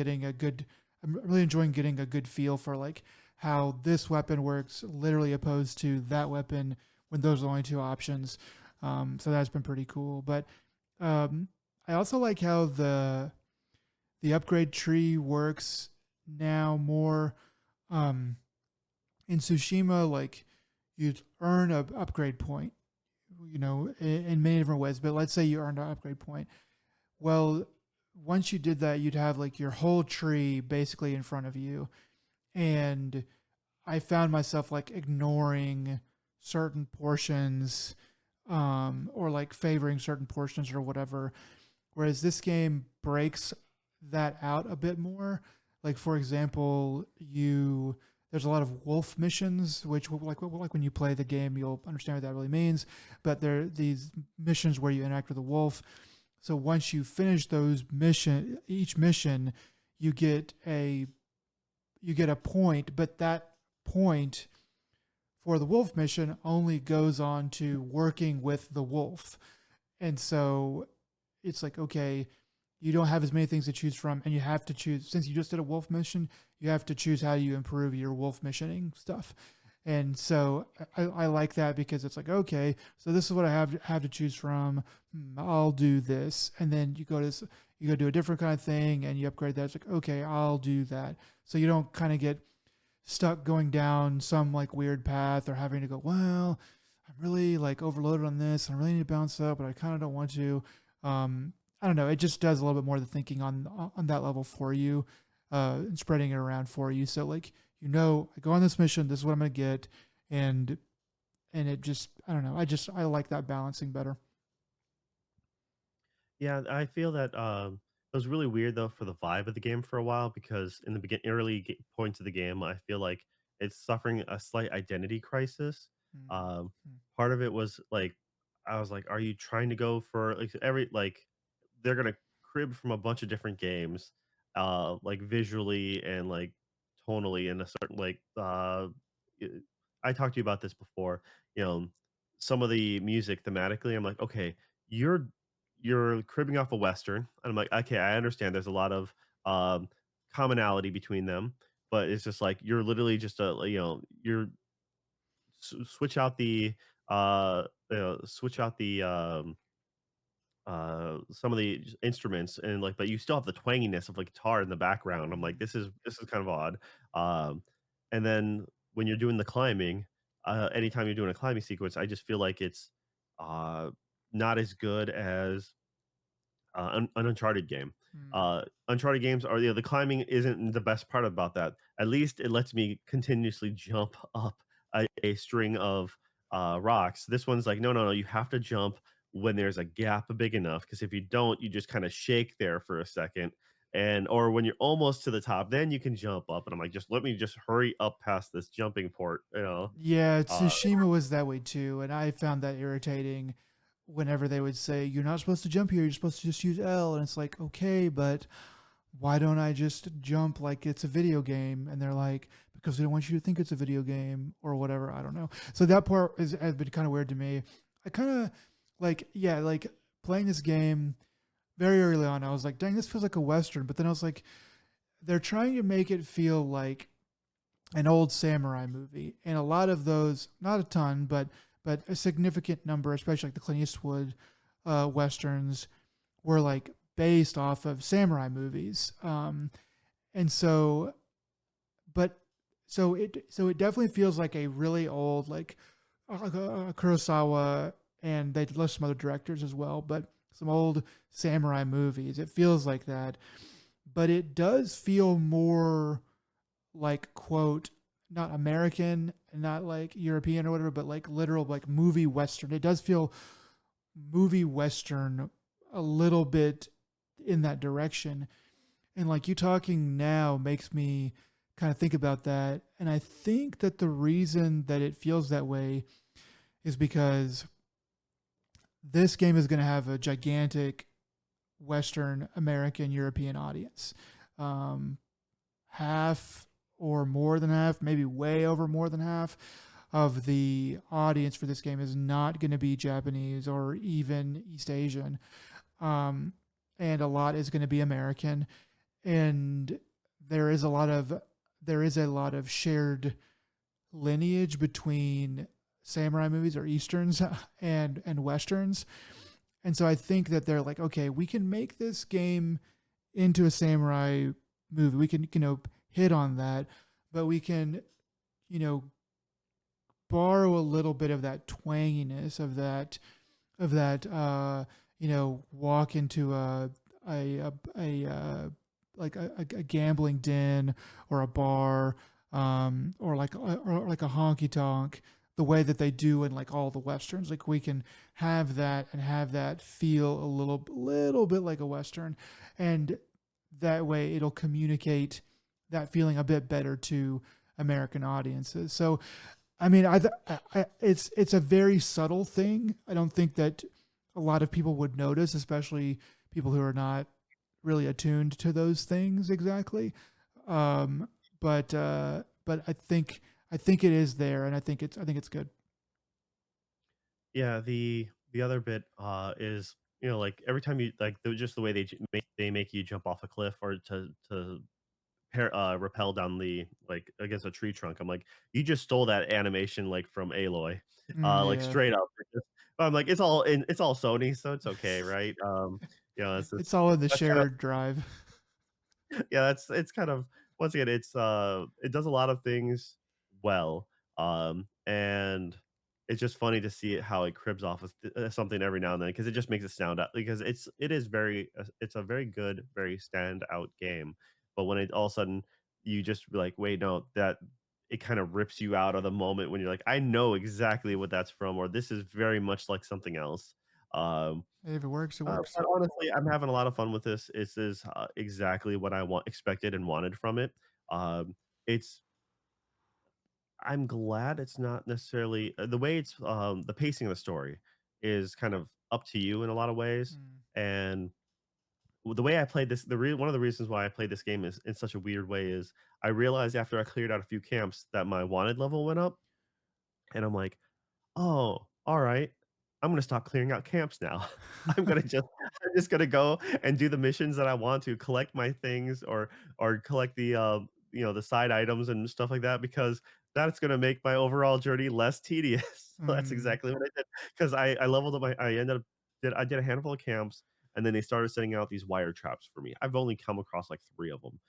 enjoying getting a good feel for like how this weapon works, literally opposed to that weapon when those are the only two options. So that's been pretty cool. But um, I also like how the upgrade tree works now more. Um, in Tsushima, like you'd earn a upgrade point, in many different ways. But let's say you earned an upgrade point. Well, once you did that, you'd have like your whole tree basically in front of you. And I found myself like ignoring certain portions, or like favoring certain portions or whatever. Whereas this game breaks that out a bit more. Like for example, you there's a lot of wolf missions, which like when you play the game, you'll understand what that really means. But there are these missions where you interact with a wolf. So once you finish each mission, you get a you get a point, but that point for the wolf mission only goes on to working with the wolf. And so it's like, okay, you don't have as many things to choose from, and you have to choose, since you just did a wolf mission, you have to choose how you improve your wolf missioning stuff. And so I like that because it's like, okay, so this is what I have to choose from. I'll do this. And then you go do a different kind of thing and you upgrade that. It's like, okay, I'll do that. So you don't kind of get stuck going down some like weird path or having to go, well, I'm really like overloaded on this. I really need to balance up, but I kind of don't want to. I don't know. It just does a little bit more of the thinking on that level for you, and spreading it around for you. So like I go on this mission. This is what I'm gonna get, and it just I don't know. I like that balancing better. Yeah, I feel that it was really weird though for the vibe of the game for a while because in the points of the game, I feel like it's suffering a slight identity crisis. Um, Mm-hmm. Part of it was like I was like, are you trying to go for like every like they're gonna crib from a bunch of different games, like visually and like tonally in a certain y- I talked to you about this before, you know, some of the music thematically, I'm like, okay, you're you're cribbing off a western. And I'm like, okay, I understand. There's a lot of um, commonality between them, but it's just like you're literally just you're switch out the switch out the some of the instruments and like but you still have the twanginess of like guitar in the background. I'm like Mm-hmm. this is kind of odd. And then when you're doing the climbing, anytime you're doing a climbing sequence, I just feel like it's uh, not as good as an Uncharted game. Mm. Uncharted games are, the climbing isn't the best part about that. At least it lets me continuously jump up a string of rocks. This one's like, no, no, no, you have to jump when there's a gap big enough, because if you don't, you just kind of shake there for a second. And or when you're almost to the top, then you can jump up. And I'm like, just let me just hurry up past this jumping port, you know. Yeah, Uh, Tsushima was that way too, and I found that irritating whenever they would say, "You're not supposed to jump here, you're supposed to just use L." And it's like, "Okay, but why don't I just jump like it's a video game?" And they're like, "Because they don't want you to think it's a video game or whatever." I don't know. So that part has been kind of weird to me. I kind of like, yeah, like playing this game very early on. I was like, "Dang, this feels like a Western." But then I was like, they're trying to make it feel like an old samurai movie, and a lot of those, not a ton, but a significant number, especially like the Clint Eastwood westerns, were like based off of samurai movies. And so, but so it definitely feels like a really old like Kurosawa, and they list some other directors as well, but some old samurai movies. It feels like that, but it does feel more like, quote, not American and not like European or whatever, but like literal like movie Western. It does feel movie Western a little bit in that direction. And like you talking now makes me kind of think about that. And I think that the reason that it feels that way is because this game is going to have a gigantic Western American European audience. Um, Half or more than half, maybe way over more than half of the audience for this game is not going to be Japanese or even East Asian. Um, and a lot is going to be American. And there is a lot of shared lineage between samurai movies or easterns and westerns. And so I think that they're like, okay, we can make this game into a samurai movie. We can, hit on that, but we can, you know, borrow a little bit of that twanginess of that walk into a like a gambling den or a bar, or like a honky tonk, the way that they do in like all the westerns. Like we can have that and have that feel a little bit like a western, and that way it'll communicate that feeling a bit better to American audiences. So I mean, it's a very subtle thing. I don't think that a lot of people would notice, especially people who are not really attuned to those things exactly. Um, but I think it is there, and I think it's good. yeah, the other bit is, like every time you like just the way they make you jump off a cliff or to rappel down the like against a tree trunk. I'm like, you just stole that animation like from Aloy, like Yeah, straight up. I'm like, it's all Sony, so it's okay, right? It's it's just all in the that's kind of shared drive. yeah, that's it's kind of once again, it does a lot of things well, and it's just funny to see it how it cribs off of something every now and then because it just makes it stand out because it's a very good, very standout game, but when it all of a sudden you just be like, wait, no, that it kind of rips you out of the moment when you're like, I know exactly what that's from, or this is very much like something else. Um, If it works, it works. but honestly, I'm having a lot of fun with this. This is exactly what I expected and wanted from it. It's I'm glad it's not necessarily the way it's the pacing of the story is kind of up to you in a lot of ways. Mm. And the way I played this, one of the reasons why I played this game is in such a weird way is I realized after I cleared out a few camps that my wanted level went up, and I'm like, oh, alright. I'm gonna stop clearing out camps now. I'm just gonna go and do the missions that I want to, collect my things or collect the, the side items and stuff like that because that's gonna make my overall journey less tedious. So that's Mm. exactly what I did. 'Cause I leveled up I ended up I did a handful of camps, and then they started sending out these wire traps for me. I've only come across, like, 3 of them,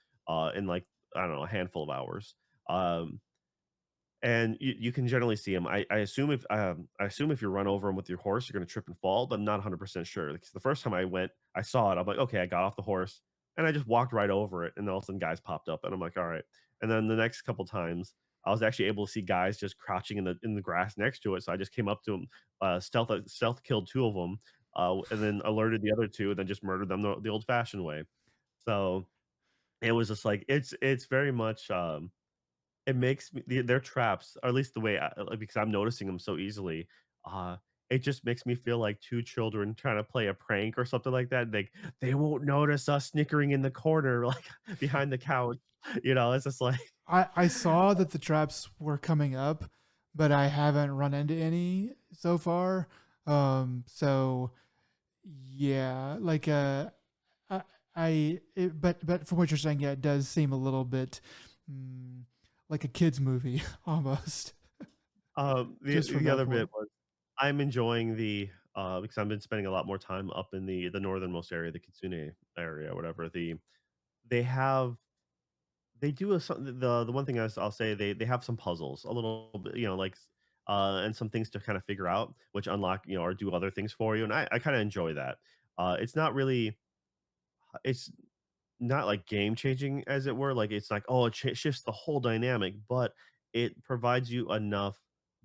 in, like, I don't know, a handful of hours. Um and you can generally see them. I assume if you run over them with your horse, you're gonna trip and fall, but I'm not 100% sure, because the first time I went, I saw it, I'm like, "Okay," I got off the horse, and I just walked right over it, and all of a sudden guys popped up, and I'm like, "Alright." And then the next couple times, I was actually able to see guys just crouching in the grass next to it, so I just came up to them, stealth killed 2 of them, and then alerted the other 2, and then just murdered them the old-fashioned way. So, it was just like it's very much, it makes me their traps, or at least the way because I'm noticing them so easily, uh, it just makes me feel like 2 children trying to play a prank or something like that. They won't notice us snickering in the corner, like, behind the couch, it's just like, I saw that the traps were coming up, but I haven't run into any so far. So yeah, like I, but from what you're saying, yeah, it does seem a little bit mm, like a kids movie almost, just from the that other bit point. was I'm enjoying because I've been spending a lot more time up in the northernmost area, the Kitsune area, whatever, they have they do a some the one thing I'll say, they have some puzzles, a little bit, like, and some things to kinda figure out, which unlock, or do other things for you, and I kinda enjoy that. It's not really it's not like game changing as it were, like, it's like, oh, it shifts the whole dynamic, but it provides you enough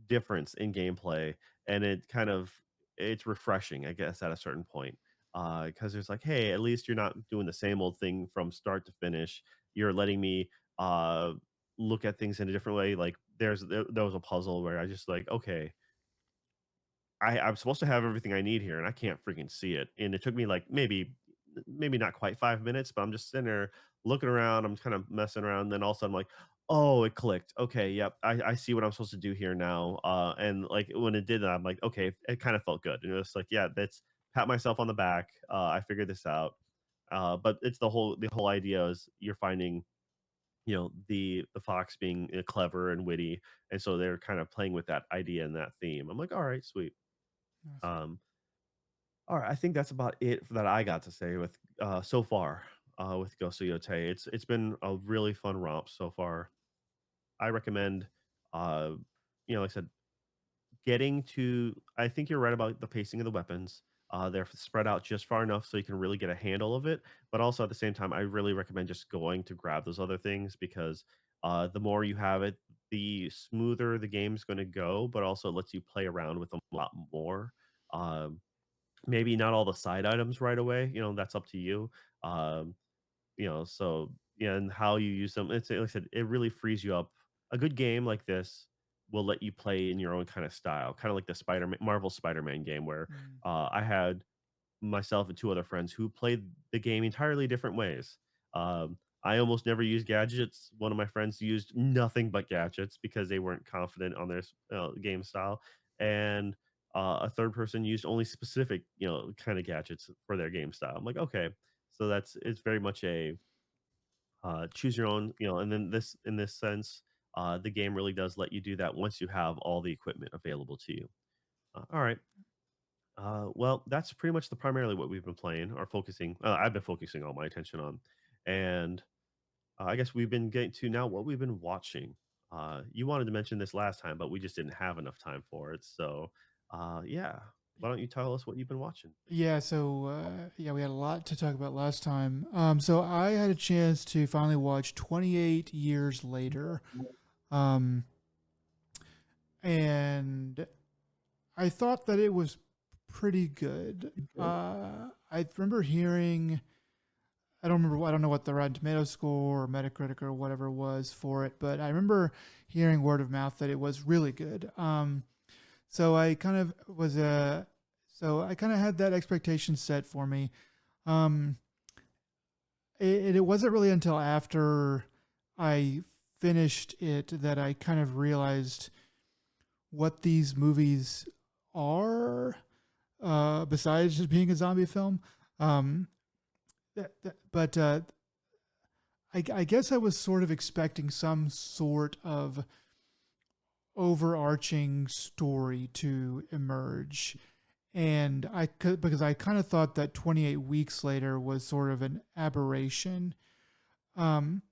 difference in gameplay, and it's refreshing, I guess, at a certain point, because it's like, "Hey, at least you're not doing the same old thing from start to finish. You're letting me, uh, look at things in a different way." Like, there was a puzzle where I just like, "Okay, I'm supposed to have everything I need here, and I can't freaking see it." And it took me like maybe not quite 5 minutes, but I'm just sitting there looking around. I'm kind of messing around. Then all of a sudden, I'm like, oh, it clicked. Okay, yep, I see what I'm supposed to do here now. And like when it did that, I'm like, okay, it kind of felt good. And it's like, yeah, that's pat myself on the back. I figured this out. But it's the whole idea is you're finding the fox being clever and witty, and so they're kind of playing with that idea and that theme. I'm like, all right, sweet. Nice. um, all right, I think that's about it that I got to say with so far with Ghost of Yotei. It's been a really fun romp so far. I recommend, uh, like I said, getting to. I think you're right about the pacing of the weapons. They're spread out just far enough so you can really get a handle of it. But also at the same time, I really recommend just going to grab those other things, because the more you have it, the smoother the game's going to go. But also it lets you play around with them a lot more. Um, Maybe not all the side items right away, that's up to you. Um, so yeah, and how you use them. It's like I said, it really frees you up. A good game like this will let you play in your own kind of style, kind of like the Marvel Spider-Man game where Mm. I had myself and 2 other friends who played the game entirely different ways. I almost never used gadgets. One of my friends used nothing but gadgets because they weren't confident on their game style, and a third person used only specific, kind of gadgets for their game style. I'm like, okay, so it's very much a choose your own, and then in this sense, the game really does let you do that once you have all the equipment available to you. All right. Well, that's pretty much the primarily what we've been playing or focusing. I've been focusing all my attention on, and I guess we've been getting to now what we've been watching. You wanted to mention this last time, but we just didn't have enough time for it. So, yeah, why don't you tell us what you've been watching? Yeah, so yeah, we had a lot to talk about last time. So I had a chance to finally watch 28 Years Later, um, and I thought that it was pretty good. I remember hearing, I don't remember, I don't know what the Rotten Tomato score or Metacritic or whatever it was for it, but I remember hearing word of mouth that it was really good. So I kind of was so I kind of had that expectation set for me. Um, it wasn't really until after I finished it that I kind of realized what these movies are, besides just being a zombie film. Um, but I guess I was sort of expecting some sort of overarching story to emerge. And I could, because I kind of thought that 28 weeks later was sort of an aberration. Um,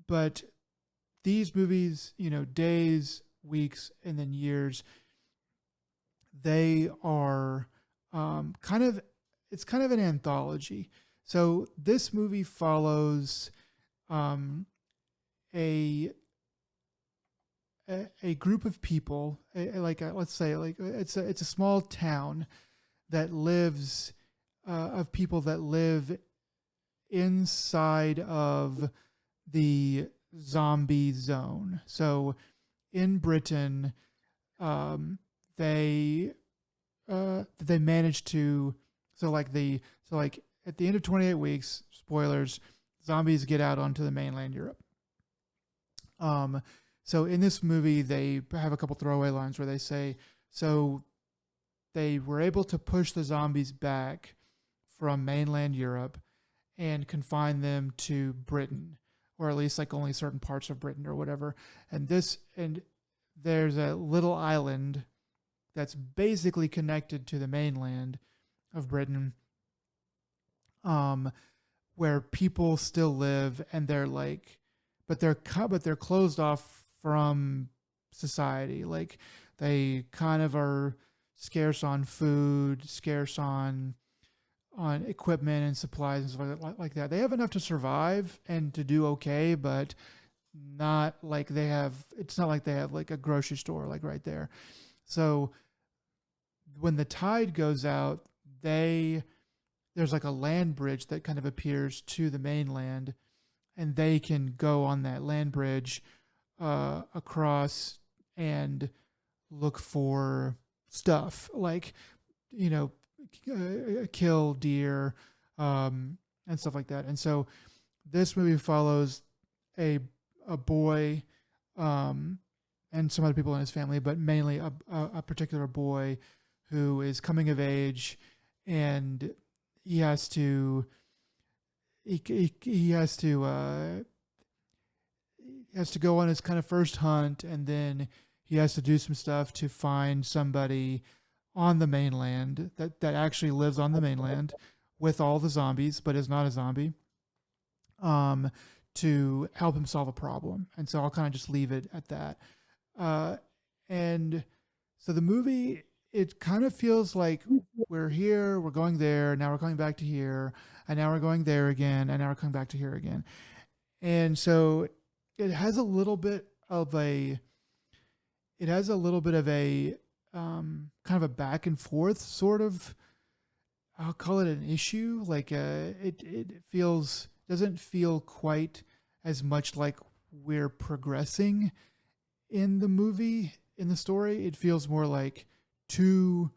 but these movies, days, weeks, and then years, they are kind of it's kind of an anthology. So this movie follows um, a, a group of people, let's say like it's a small town that lives of people that live inside of the zombie zone. So in Britain, um, they they managed to so like at the end of 28 weeks, spoilers, zombies get out onto the mainland Europe. Um, so in this movie, they have a couple throwaway lines where they say, so they were able to push the zombies back from mainland Europe and confine them to Britain, or at least like only certain parts of Britain or whatever. And there's a little island that's basically connected to the mainland of Britain, um, where people still live, and they're like, but they're closed off from society. Like they kind of are scarce on food, scarce on equipment and supplies and stuff like that. They have enough to survive and to do okay, but not like they have. It's not like they have like a grocery store like right there. So when the tide goes out, they there's like a land bridge that kind of appears to the mainland, and they can go on that land bridge across and look for stuff like you know kill deer and stuff like that. And so this movie follows a a boy um, and some other people in his family, but mainly a particular boy who is coming of age, and he has to he has to go on his kind of first hunt, and then he has to do some stuff to find somebody on the mainland that actually lives on the mainland with all the zombies, but is not a zombie, um, to help him solve a problem. And so I'll kind of just leave it at that. Uh, and so the movie, it kind of feels like we're here, we're going there, now we're coming back to here, and now we're going there again, and now we're coming back to here again. And so it has a little bit of a it has a little bit of a kind of a back and forth sort of. I'll call it an issue. Like it feels doesn't feel quite as much like we're progressing in the movie in the story. It feels more like two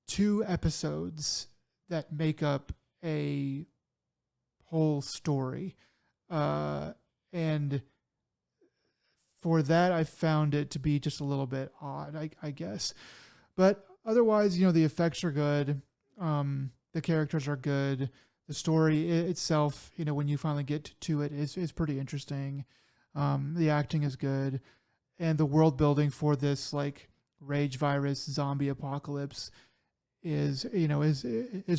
two episodes that make up a whole story. And for that, I found it to be just a little bit odd, I guess. But otherwise, the effects are good. The characters are good. The story itself, when you finally get to it, is pretty interesting. The acting is good, and the world building for this like rage virus zombie apocalypse is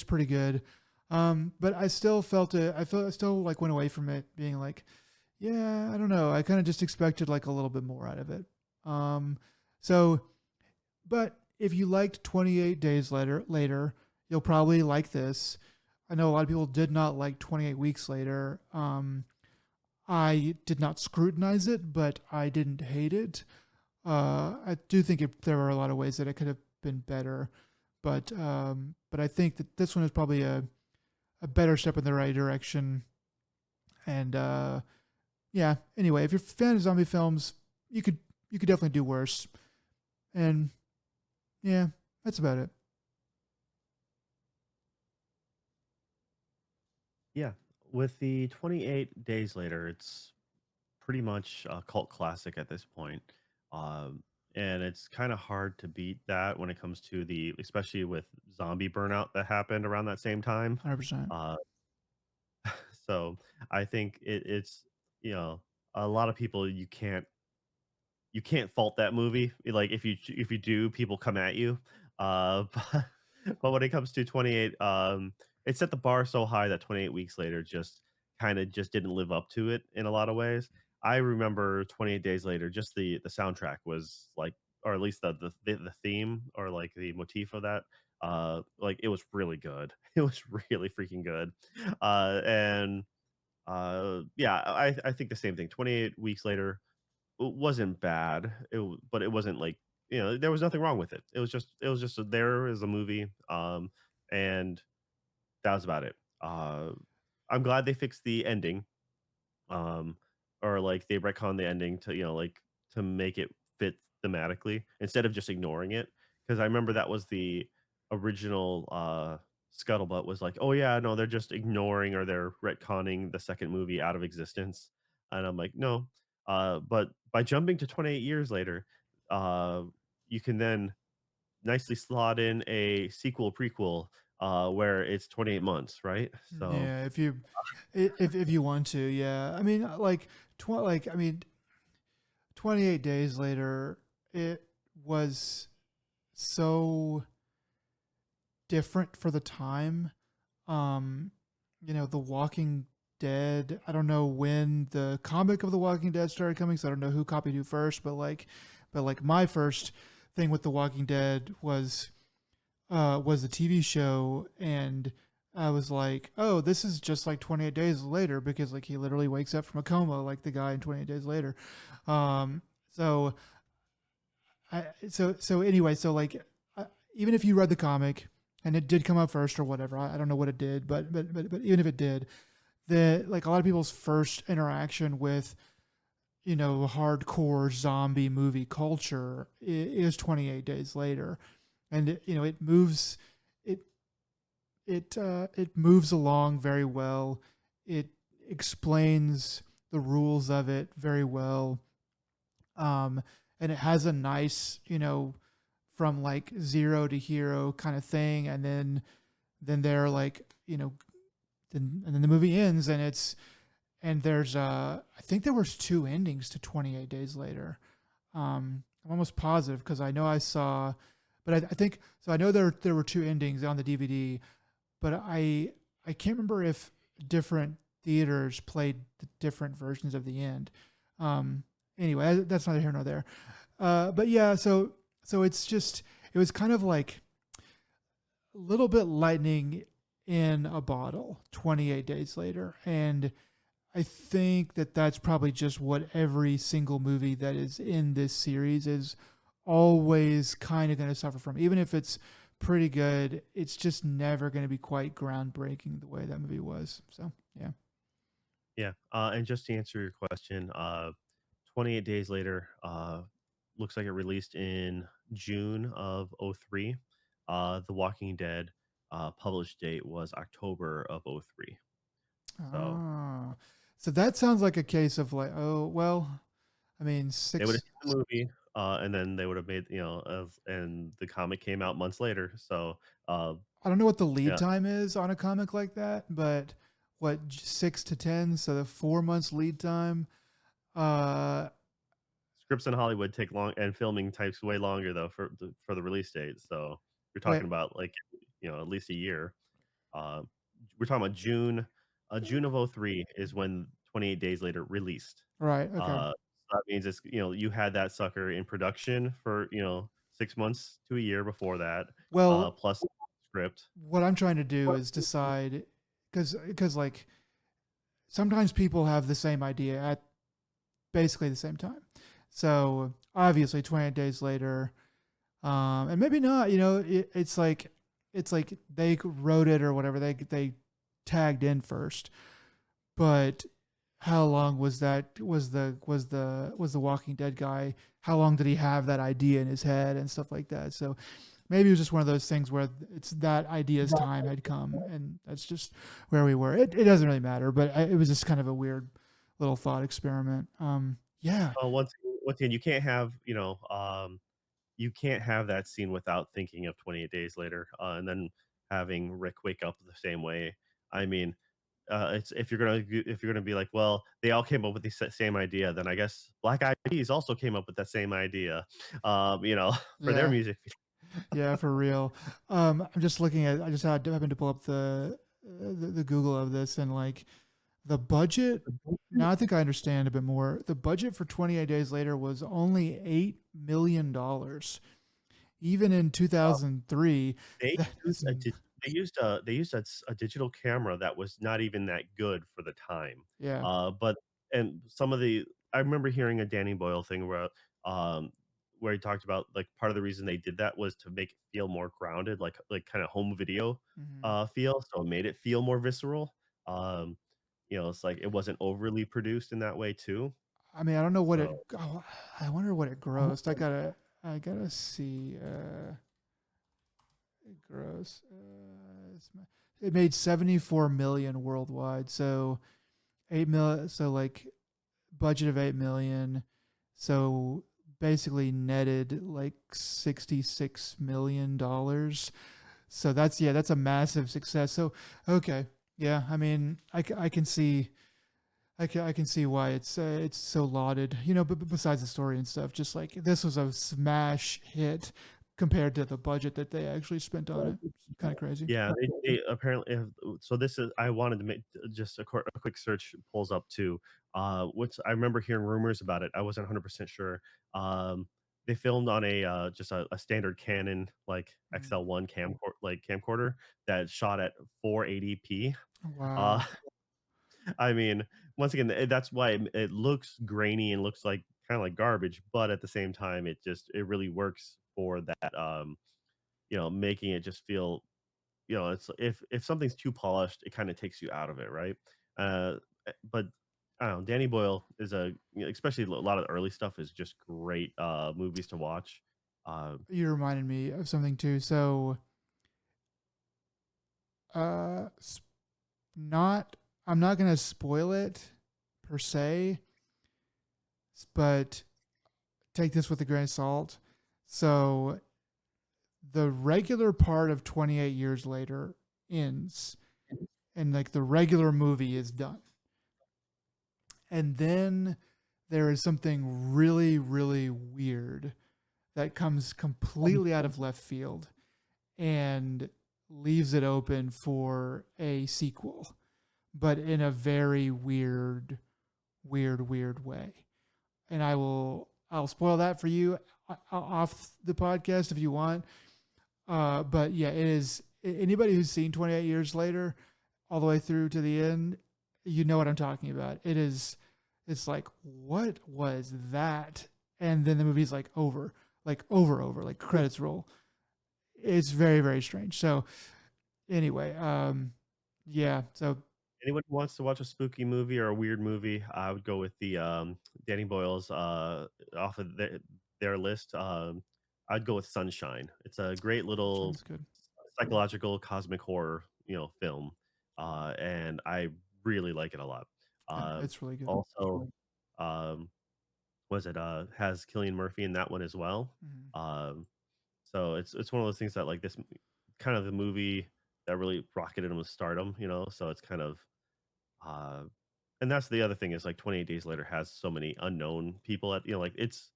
pretty good. But I still felt it. I still like went away from it being like, yeah, I don't know. I kind of just expected like a little bit more out of it. Um, so, but if you liked 28 Days Later, you'll probably like this. I know a lot of people did not like 28 Weeks Later. I did not scrutinize it, but I didn't hate it. I do think there are a lot of ways that it could have been better, but I think that this one is probably a better step in the right direction. And yeah. Anyway, if you're a fan of zombie films, you could definitely do worse. And yeah, that's about it. Yeah, with the 28 Days Later, it's pretty much a cult classic at this point. And it's kind of hard to beat that when it comes to the, especially with zombie burnout that happened around that same time. 100%. Uh, so I think it's, you know, a lot of people you can't fault that movie. Like if you do, people come at you. But, but when it comes to 28, it set the bar so high that 28 weeks later just kind of just didn't live up to it in a lot of ways. I remember 28 Days Later, just the soundtrack was like, or at least the theme or like the motif of that, like it was really good. It was really freaking good. And yeah, I think the same thing. 28 weeks later wasn't bad. But it wasn't like, there was nothing wrong with it. It was just there as a movie. And that was about it. I'm glad they fixed the ending, um, or like they retcon the ending to, like to make it fit thematically instead of just ignoring it. Because I remember that was the original scuttlebutt was like, oh yeah, no, they're just ignoring or they're retconning the second movie out of existence. And I'm like, no. But by jumping to 28 years later, uh, you can then nicely slot in a sequel prequel where it's 28 months, right? So Yeah, if you want to, yeah. I mean, like I mean, 28 days later, it was so different for the time. Um, The Walking Dead. I don't know when the comic of The Walking Dead started coming, so I don't know who copied who first. But like my first thing with The Walking Dead was the TV show, and I was like, oh, this is just like 28 Days Later because like he literally wakes up from a coma like the guy in 28 Days Later. Um, so so anyway, so like even if you read the comic and it did come out first or whatever, I don't know what it did, but even if it did, the like a lot of people's first interaction with hardcore zombie movie culture is 28 Days Later, and it moves it it moves along very well. It explains the rules of it very well, and it has a nice from like zero to hero kind of thing, and then they're like and then the movie ends, and there's I think there was two endings to 28 Days Later. I'm almost positive because I know I saw, but I think so. I know there were two endings on the DVD, but I can't remember if different theaters played the different versions of the end. Um, anyway, that's neither here nor there. But yeah, so it was kind of like a little bit lightning in a bottle. 28 Days Later, and I think that that's probably just what every single movie that is in this series is always kind of going to suffer from. Even if it's pretty good, it's just never going to be quite groundbreaking the way that movie was. So, yeah. yeah, and just to answer your question, 28 Days Later, looks like it released in June of '03. The Walking Dead, published date was October of '03. So, Oh, so that sounds like a case of like, oh, well, I mean, they would have six, seen the movie, and then they would have made, and the comic came out months later, so, I don't know what the lead yeah. time is on a comic like that, but what, 6 to 10? So the 4 months lead time. Uh, Scripts in Hollywood take long and filming takes way longer though for the release date, so you're wait, talking about, like, at least a year. Uh, we're talking about June of '03 is when 28 Days Later released. right. Okay. So that means you had that sucker in production for, 6 months to a year before that, Well, plus script. what I'm trying to do is decide because like sometimes people have the same idea at basically the same time. So obviously, 28 Days Later, and maybe not. It's like they wrote it or whatever. They tagged in first, but how long was that? Was the Walking Dead guy? How long did he have that idea in his head and stuff like that? So maybe it was just one of those things where it's that idea's time had come, and that's just where we were. It doesn't really matter, but it was just kind of a weird little thought experiment. Yeah, Once again, you can't have that scene without thinking of 28 Days Later, and then having Rick wake up the same way. I mean, it's if you're gonna be like, well, they all came up with the same idea, then I guess Black Eyed Peas also came up with that same idea, for their yeah, music. yeah, for real. I'm just looking at. I just happened to pull up the Google of this, and like the budget Now I think I understand a bit more. The budget for 28 Days Later was only $8 million. Even in Uh, 2003, they that used is, a digital camera that was not even that good for the time. yeah. But and some of the I remember hearing a Danny Boyle thing um, where he talked about, like, part of the reason they did that was to make it feel more grounded, like kinda home video, Mhm. feel, so it made it feel more visceral. Um, it's like it wasn't overly produced in that way too. I mean, I don't know what it. So Oh, I wonder what it grossed. I gotta see. Gross. It made 74 million worldwide. So 8 million. So like budget of 8 million. So basically netted like $66 million. So that's a massive success. So okay, yeah. I mean, I can see. I can see why it's so lauded, but besides the story and stuff, just like this was a smash hit compared to the budget that they actually spent on it. It's kind of crazy. yeah, they apparently have so this is I wanted to make just a quick search pulls up too. What's I remember hearing rumors about it. I wasn't 100% sure. They filmed on just a standard Canon like Mm. XL1 camcorder that shot at 480p. Uh, Wow. I mean, once again, that's why it looks grainy and looks like kind of like garbage, but at the same time, it really works for that. Making it just feel, it's if something's too polished, it kind of takes you out of it, right? Uh, but I don't know. Danny Boyle is especially a lot of the early stuff is just great movies to watch. Um, You reminded me of something too. So, uh, not I'm not gonna spoil it per se, but take this with a grain of salt. So, the regular part of 28 years later ends, and like the regular movie is done. And then there is something really, really weird that comes completely out of left field and leaves it open for a sequel, but in a very weird, weird way. And I'll spoil that for you off the podcast if you want. But yeah, it is anybody who's seen 28 Years Later all the way through to the end, you know what I'm talking about. It's like, what was that? And then the movie's like over, like credits roll. It's very, very strange. So anyway, yeah. So Anyone who wants to watch a spooky movie or a weird movie, I would go with the Danny Boyle's off of their list. I'd go with Sunshine. It's a great little Sunshine's good. psychological cosmic horror, film, and I really like it a lot. Yeah, Uh, it's really good. Also, um, was it has Killian Murphy in that one as well? Mhm. Um, so it's one of those things that like kind of the movie that really rocketed him with stardom, So it's kind of uh, and that's the other thing is like 28 Days Later has so many unknown people like it's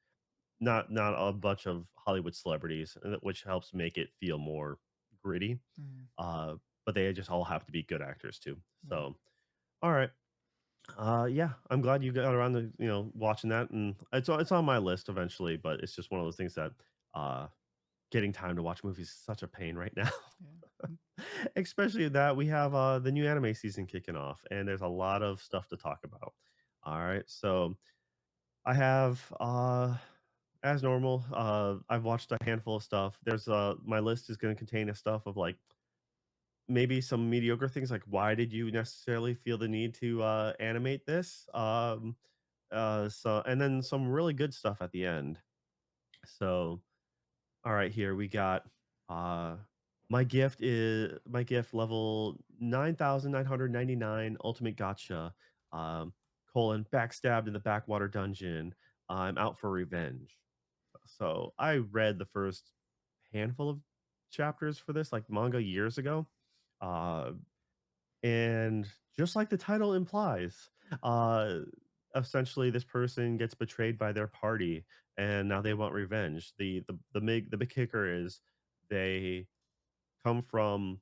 not a bunch of Hollywood celebrities, which helps make it feel more gritty. Mhm. Uh, but they just all have to be good actors too. Yeah. So, all right. Yeah, I'm glad you got around to watching that, and it's on my list eventually. But it's just one of those things that uh, getting time to watch movies is such a pain right now. Yeah. Mm. Especially that we have the new anime season kicking off, and there's a lot of stuff to talk about. All right, so I have as normal, I've watched a handful of stuff. There's my list is going to contain a stuff of like maybe some mediocre things like why did you necessarily feel the need to animate this? So and then some really good stuff at the end. So all right, here we got uh my gift level 9,999 ultimate gotcha. Colon backstabbed in the backwater dungeon. I'm out for revenge. So I read the first handful of chapters for this like manga years ago. Uh and just like the title implies, uh essentially this person gets betrayed by their party and now they want revenge. The big kicker is they come from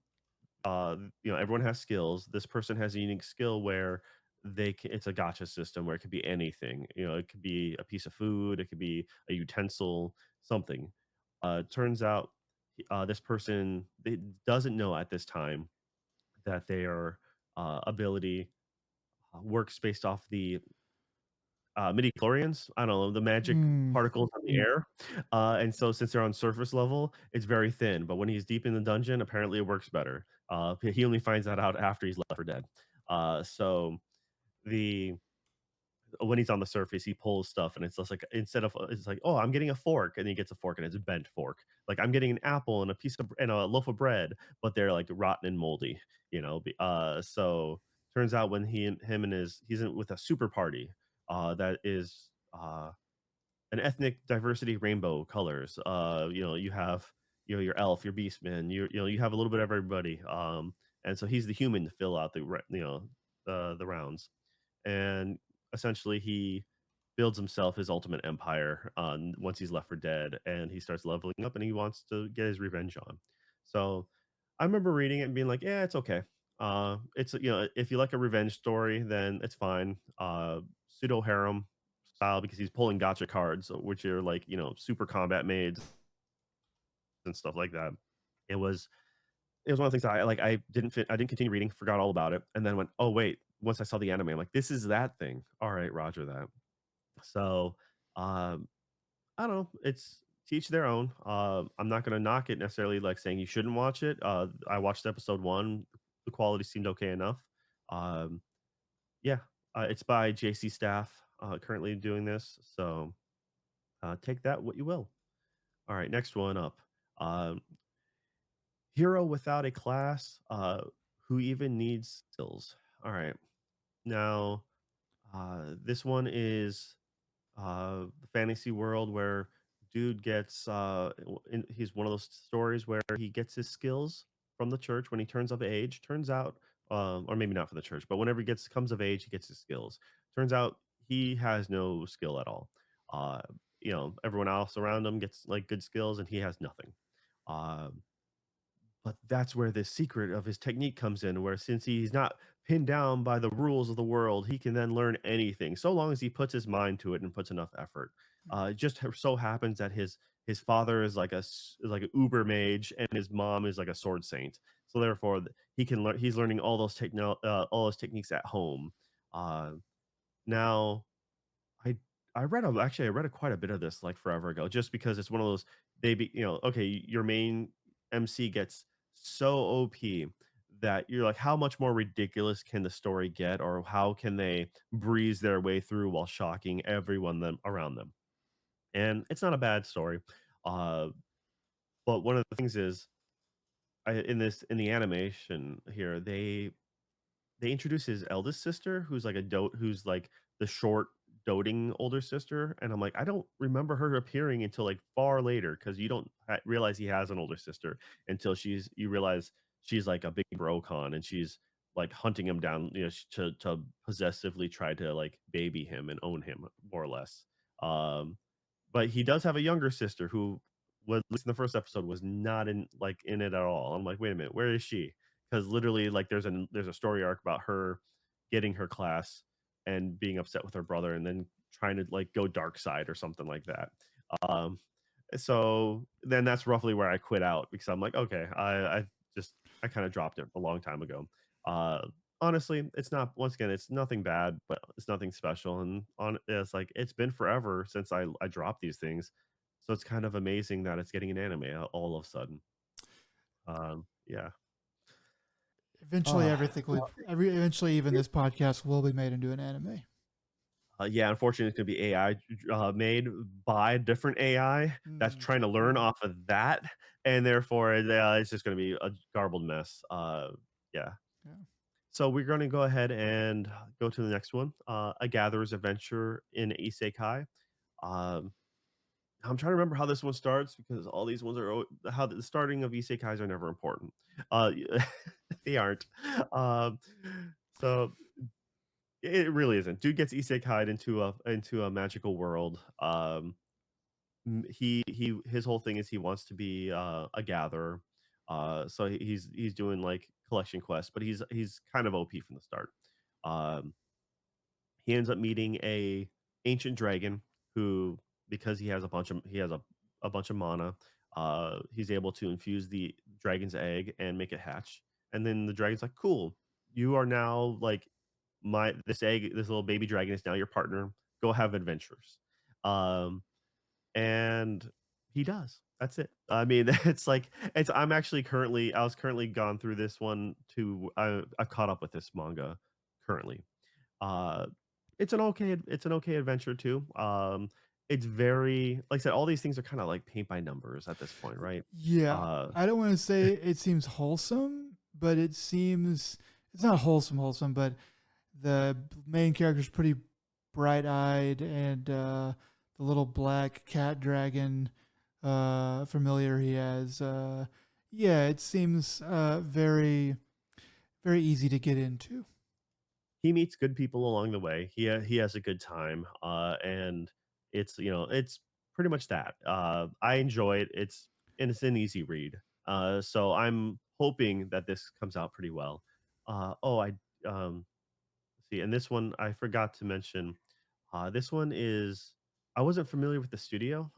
everyone has skills. This person has a unique skill where it's a gotcha system where it could be anything. You know, it could be a piece of food, it could be a utensil, something. Turns out this person doesn't know at this time that their ability works based off the midi chlorians. I don't know, the magic Mm. particles on the air. And so since they're on surface level, it's very thin. But when he's deep in the dungeon, apparently it works better. He only finds that out after he's left for dead. So the when he's on the surface, he pulls stuff, and it's just like instead of it's like, oh, I'm getting a fork, and he gets a fork, and it's a bent fork. Like I'm getting an apple and a piece of and a loaf of bread, but they're like rotten and moldy. You know, so turns out when him and his he's in with a super party that is an ethnic diversity rainbow colors. You know, you have your elf, your beastman, you have a little bit of everybody. And so he's the human to fill out the rounds, and essentially he builds himself his ultimate empire once he's left for dead, and he starts leveling up, and he wants to get his revenge on. So I remember reading it and being like, yeah, it's okay. It's if you like a revenge story, then it's fine. Pseudo harem style because he's pulling gotcha cards, which are like super combat maids and stuff like that. It was it was one of the things that I didn't continue reading, forgot all about it, and then went, oh wait. Once I saw the anime, I'm like, this is that thing. All right, Roger that. So um, I don't know. It's to each their own. I'm not gonna knock it necessarily, like saying you shouldn't watch it. I watched episode one. The quality seemed okay enough. Um, yeah, it's by JC Staff, currently doing this. So take that what you will. All right, next one up. Um, Hero without a class. Who even needs skills? All right. Now, this one is the fantasy world where dude gets he's one of those stories where he gets his skills from the church when he turns of age. Turns out, or maybe not from the church, but whenever he gets comes of age, he gets his skills. Turns out he has no skill at all. Uh, everyone else around him gets like good skills, and he has nothing. Um, but that's where the secret of his technique comes in, where since he's not pinned down by the rules of the world, he can then learn anything, so long as he puts his mind to it and puts enough effort. It just so happens that his father is like like an uber mage, and his mom is like a sword saint. So therefore, he can learn. He's learning all those techniques at home. Uh, Now I I read quite a bit of this like forever ago, just because it's one of those okay, your main MC gets so OP that you're like, how much more ridiculous can the story get, or how can they breeze their way through while shocking everyone them around them? And it's not a bad story, uh, but one of the things is in the animation here they introduce his eldest sister, who's like who's like the short, doting older sister, and I'm like, I don't remember her appearing until like far later because you don't realize he has an older sister until you realize she's like a big brocon and she's like hunting him down, to possessively try to like baby him and own him more or less. Um, but he does have a younger sister who was, at least in the first episode, was not in it at all. I'm like, wait a minute, where is she? Because literally like there's a story arc about her getting her class and being upset with her brother and then trying to like go dark side or something like that. um so then that's roughly where I quit out because I'm like, okay, just I kind of dropped it a long time ago. Honestly, it's not, once again, it's nothing bad, but it's nothing special, and on it's like it's been forever since I dropped these things, so it's kind of amazing that it's getting an anime all of a sudden. Yeah. Eventually, uh, eventually, even this podcast will be made into an anime. Yeah, unfortunately, it's gonna be AI made by a different AI that's Mm, trying to learn off of that, and therefore, it's just gonna be a garbled mess. Yeah. yeah. So we're gonna go ahead and go to the next one, A Gatherer's Adventure in Isekai. Um, I'm trying to remember how this one starts because all these ones are how the starting of isekais are never important. Uh, they aren't. Um, so it really isn't. Dude gets isekai'd into a magical world. His whole thing is he wants to be a gatherer. So he's doing like collection quests, but he's kind of OP from the start. Um, He ends up meeting a ancient dragon who, because he has a bunch of mana, he's able to infuse the dragon's egg and make it hatch. And then the dragon's like, "Cool, you are now like my this egg, this little baby dragon is now your partner. Go have adventures." Um, and he does. That's it. I mean, it's like it's. I was currently gone through this one to. I've caught up with this manga currently. uh, it's an okay adventure too. It's very like I said, all these things are kinda like paint by numbers at this point, right? Yeah, Uh, I don't want to say it seems wholesome, but it's not wholesome, but the main character's pretty bright-eyed, and the little black cat dragon familiar he has. Yeah, it seems very easy to get into. he meets good people along the way. He has a good time, and it's pretty much that. I enjoy it. It's an easy read. So I'm hoping that this comes out pretty well. Um See, and this one I forgot to mention. This one is I wasn't familiar with the studio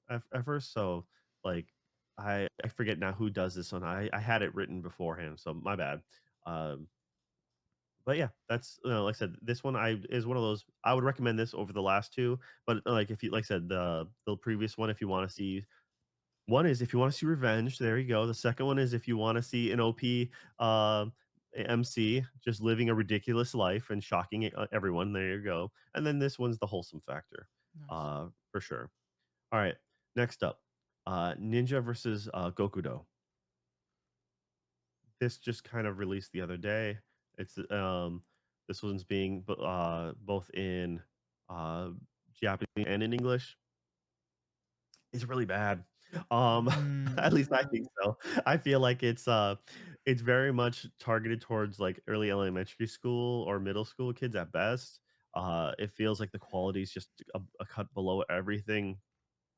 at first, so like I forget now who does this one. I had it written beforehand, so my bad. Um, but yeah, that's like I said, this one I is one of those I would recommend this over the last two. But like if you like I said the previous one, if you want to see one is if you wanna see revenge, there you go. The second one is if you wanna see an OP, MC just living a ridiculous life and shocking everyone, there you go. And then this one's the wholesome factor, Nice. for sure. Alright, next up, Ninja versus, Gokudo. This just kind of released the other day. It's, this one's being both in, uh, Japanese and in English. It's really bad. At Mm, least I think so. I feel like it's very much targeted towards, like, early elementary school or middle school kids at best. It feels like the quality is just a cut below everything.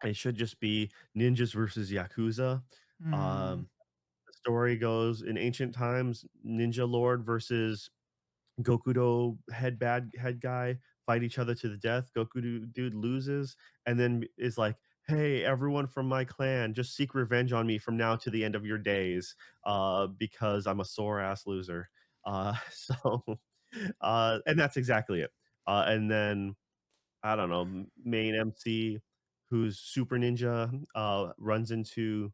It should just be ninjas versus yakuza. mm, Um, the story goes in ancient times, ninja lord versus Gokudo head guy fight each other to the death. Goku dude loses and then is like, "Hey, everyone from my clan, just seek revenge on me from now to the end of your days, because I'm a sore ass loser." So, and that's exactly it. And then I don't know, main MC who's super ninja runs into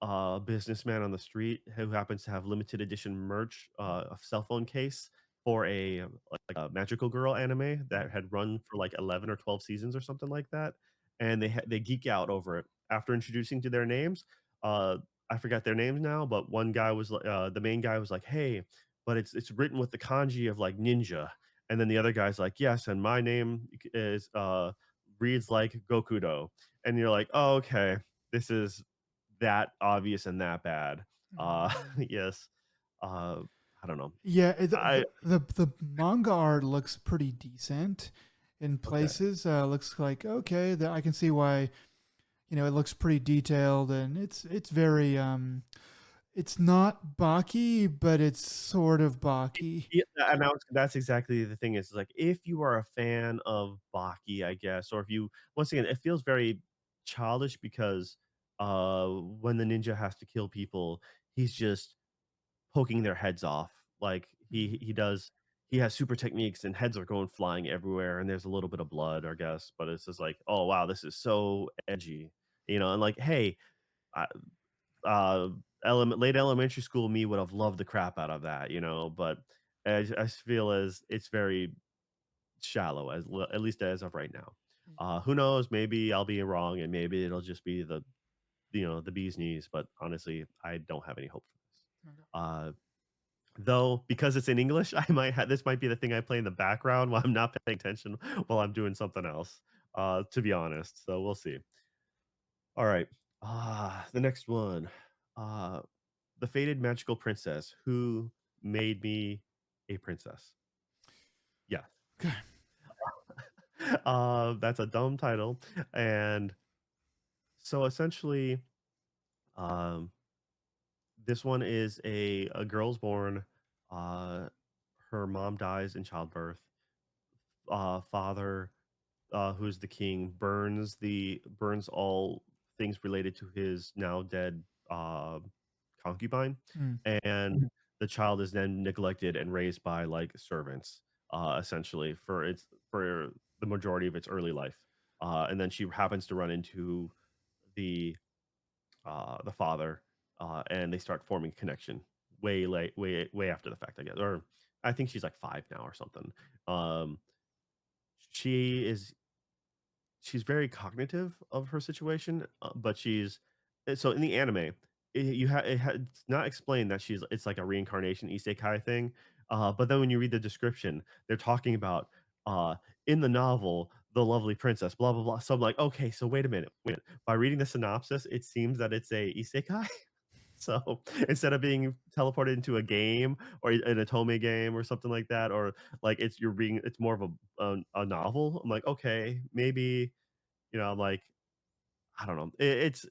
a businessman on the street who happens to have limited edition merch, a cell phone case for like a magical girl anime that mm, had run for like 11 or 12 seasons or something like that, and they geek out over it. After introducing to their names, uh, I forgot their names now, but one guy was the main guy was like, "Hey, but it's written with the kanji of like ninja," and then the other guy's like, "Yes, and my name is reads like Gokudo," and you're like, "Oh, okay, this is that obvious and that bad." mm. Yes. Uh, I don't know. Yeah, I the manga art looks pretty decent in Okay. places. Looks like okay, that I can see why. It looks pretty detailed, and it's very it's not Baki, but it's sort of Baki. Yeah, and that's exactly the thing is, like, if you are a fan of Baki, I guess, or if you once again, it feels very childish because, when the ninja has to kill people, he's just poking their heads off. Like, Mm, he has super techniques and heads are going flying everywhere, and there's a little bit of blood, I guess, but it's just like, "Oh, wow, this is so edgy." And like, hey, I uh, late elementary school me would have loved the crap out of that, but I just feel as it's very shallow at least as of right now. Who knows? Maybe I'll be wrong, and maybe it'll just be the bee's knees. But honestly, I don't have any hope for this. okay. Though because it's in English, this might be the thing I play in the background while I'm not paying attention while I'm doing something else. To be honest, so we'll see. All right. The next one. Uh, The Fated Magical Princess Who Made Me a Princess. Yes. Okay. That's a dumb title. And so essentially, um, this one is a girl's born. Uh, Her mom dies in childbirth. father, who's the king, burns all things related to his now dead concubine, Mm. and the child is then neglected and raised by like servants, essentially for the majority of its early life. And then she happens to run into the the father, and they start forming a connection way late, way after the fact, I guess. Or I think she's like 5 now or something. Um, she is she's very cognitive of her situation, but so in the anime, it's not explained that it's like a reincarnation isekai thing, but then when you read the description, they're talking about, uh, in the novel, the lovely princess, blah, blah, blah. So I'm like, "Okay, so wait a minute, wait. By reading the synopsis, it seems that it's a isekai?" So, instead of being teleported into a game or an Otome game or something like that, or like it's more of a novel, I'm like, "Okay, maybe," I'm like, I don't know. It's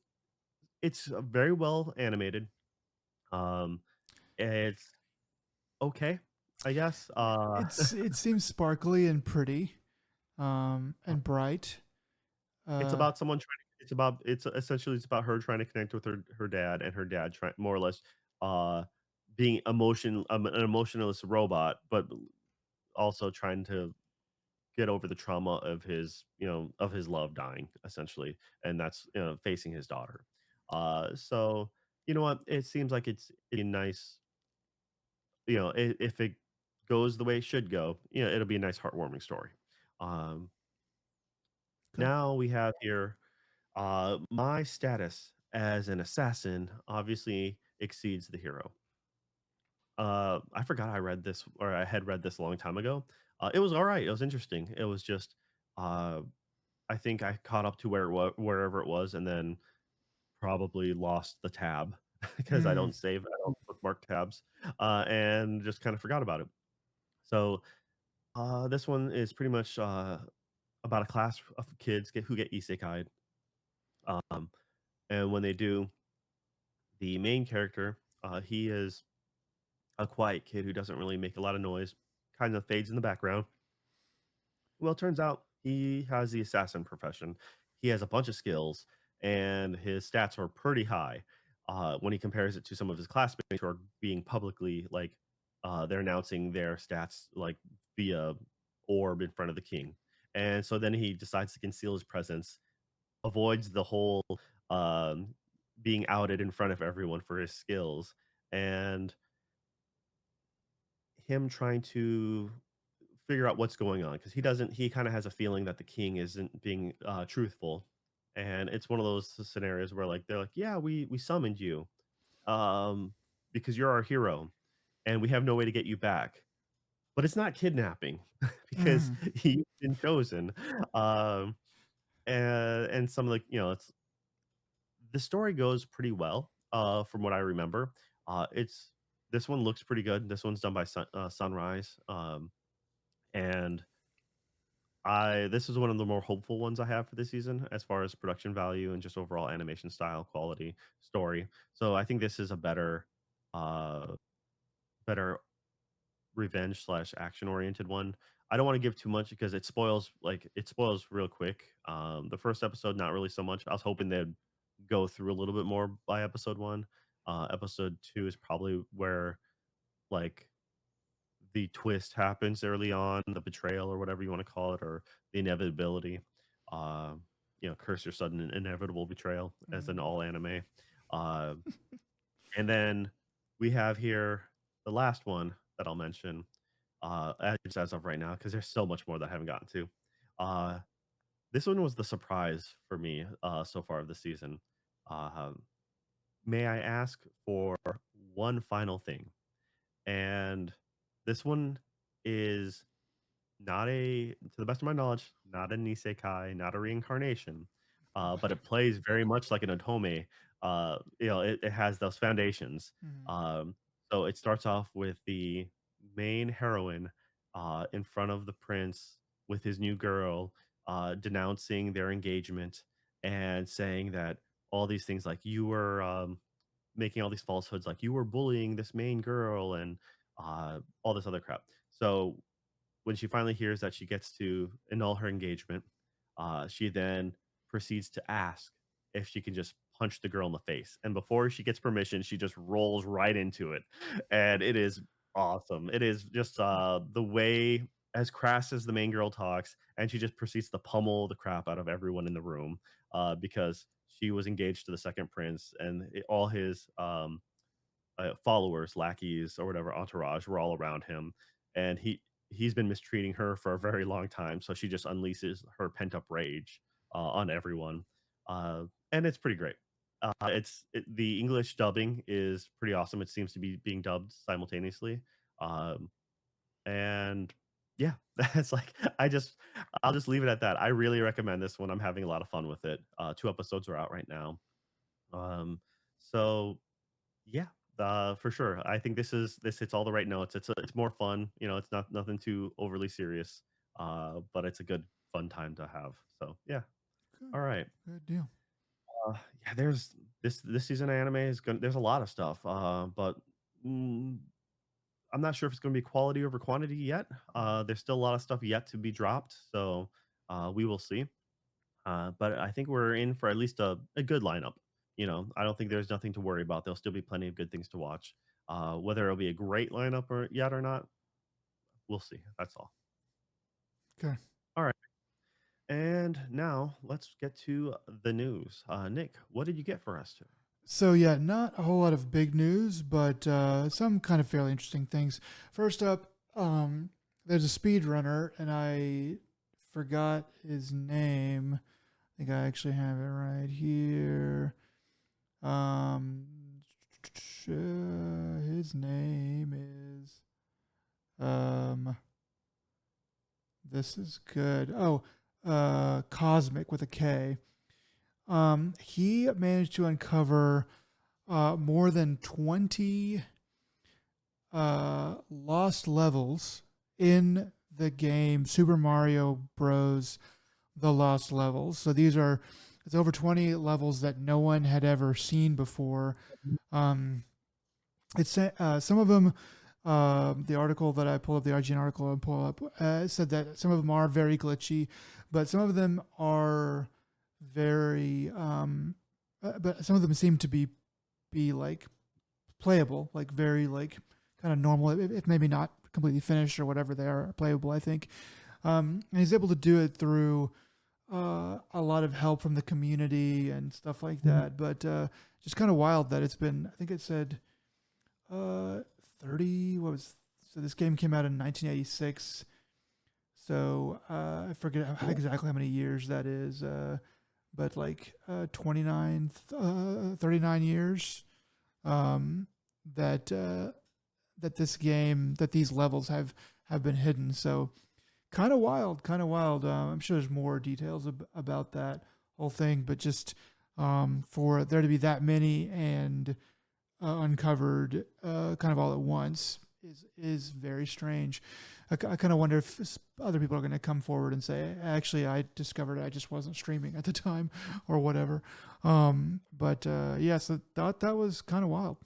very well animated. Um, it's okay, I guess. It seems sparkly and pretty, and bright. It's Uh, about someone trying it's essentially it's about her trying to connect with her dad, and her dad trying more or less, uh, being an emotionless robot, but also trying to get over the trauma of his love dying, essentially, and that's, facing his daughter. So, you know what? It seems like it's a nice, if it goes the way it should go, it'll be a nice heartwarming story. Um, okay, Now we have here, my status as an assassin obviously exceeds the hero. I forgot I read this, or I had read this a long time ago. It was all right. It was interesting. It was just, uh, I think I caught up to wherever it was, and then probably lost the tab because mm, I don't bookmark tabs, and just kind of forgot about it. So this one is pretty much about a class of kids who get isekai'd, um, and when they do, the main character, he is a quiet kid who doesn't really make a lot of noise, kind of fades in the background. Well, it turns out he has the assassin profession. He has a bunch of skills, and his stats are pretty high when he compares it to some of his classmates who are being publicly like they're announcing their stats like via orb in front of the king. And so then he decides to conceal his presence, avoids the whole um, being outed in front of everyone for his skills, and him trying to figure out what's going on because he kind of has a feeling that the king isn't being truthful, and it's one of those scenarios where like they're like, yeah, we summoned you um because you're our hero and we have no way to get you back, but it's not kidnapping because mm, he's been chosen. um and some of the it's the story goes pretty well from what I remember. It's This one looks pretty good. This one's done by Sunrise, and I this is one of the more hopeful ones I have for this season as far as production value and just overall animation style, quality, story. So I think this is a uh, better revenge slash action oriented one. I don't want to give too much because it spoils real quick. The first episode, not really so much. I was hoping they'd go through a little bit more by episode one. Episode two is probably where like the twist happens early on, the betrayal or whatever you want to call it, or the inevitability. Uh, curse your sudden and inevitable betrayal as mm. an all anime. Uh, and then we have here the last one that I'll mention, as of right now, because there's so much more that I haven't gotten to. Uh, this one was the surprise for me so far of the season. Uh, may I ask for one final thing? And this one is not to the best of my knowledge, not an isekai, not a reincarnation, but it plays very much like an otome. It has those foundations. Mm. Um, so it starts off with the main heroine in front of the prince with his new girl, denouncing their engagement and saying that all these things like you were making all these falsehoods, like you were bullying this main girl and all this other crap. So when she finally hears that she gets to annul her engagement, she then proceeds to ask if she can just punch the girl in the face. And before she gets permission, she just rolls right into it. And it is awesome. It is just the way as crass as the main girl talks, and she just proceeds to pummel the crap out of everyone in the room because she was engaged to the second prince, and all his followers, lackeys, or whatever entourage were all around him, and he's been mistreating her for a very long time. So she just unleashes her pent up rage on everyone, and it's pretty great. The English dubbing is pretty awesome. It seems to be being dubbed simultaneously, um, and yeah, that's like I'll just leave it at that. I really recommend this one. I'm having a lot of fun with it. 2 episodes are out right now. Um, so yeah, for sure. I think this hits all the right notes. It's more fun, it's not nothing too overly serious, but it's a good fun time to have. So yeah. Good, All right. good deal. Yeah, there's this season of anime is going. There's a lot of stuff, but mm, I'm not sure if it's going to be quality over quantity yet. Mm. There's still a lot of stuff yet to be dropped, so we will see. But I think we're in for at least a good lineup. I don't think there's nothing to worry about. There'll still be plenty of good things to watch. Whether it'll be a great lineup or yet or not, we'll see. That's all. Okay. All right. And now let's get to the news. Nick, what did you get for us today? So yeah, not a whole lot of big news, but some kind of fairly interesting things. First up, there's a speedrunner, and I forgot his name. I think I actually have it right here. Um, his name is um. This is good. Oh, Cosmic with a K. He managed to uncover more than 20 lost levels in the game Super Mario Bros. The Lost Levels. So it's over 20 levels that no one had ever seen before. Um, some of them. The article that I pulled up, the IGN article I pulled up, said that some of them are very glitchy, but some of them are very, but some of them seem to be like playable, like very like kind of normal, if maybe not completely finished or whatever. They are playable, I think. And he's able to do it through a lot of help from the community and stuff like Mhm. that. But just kind of wild that it's been. I think it said 30. What was so? This game came out in 1986. So I forget exactly how many years that is, but like 29, 39 years um, that that these levels have been hidden. So kind of wild, kind of wild. I'm sure there's more details about that whole thing, but just for there to be that many and uncovered kind of all at once is very strange. I kind of wonder if other people are going to come forward and say, "Actually, I discovered it. I just wasn't streaming at the time, or whatever." But yeah, so that was kind of wild.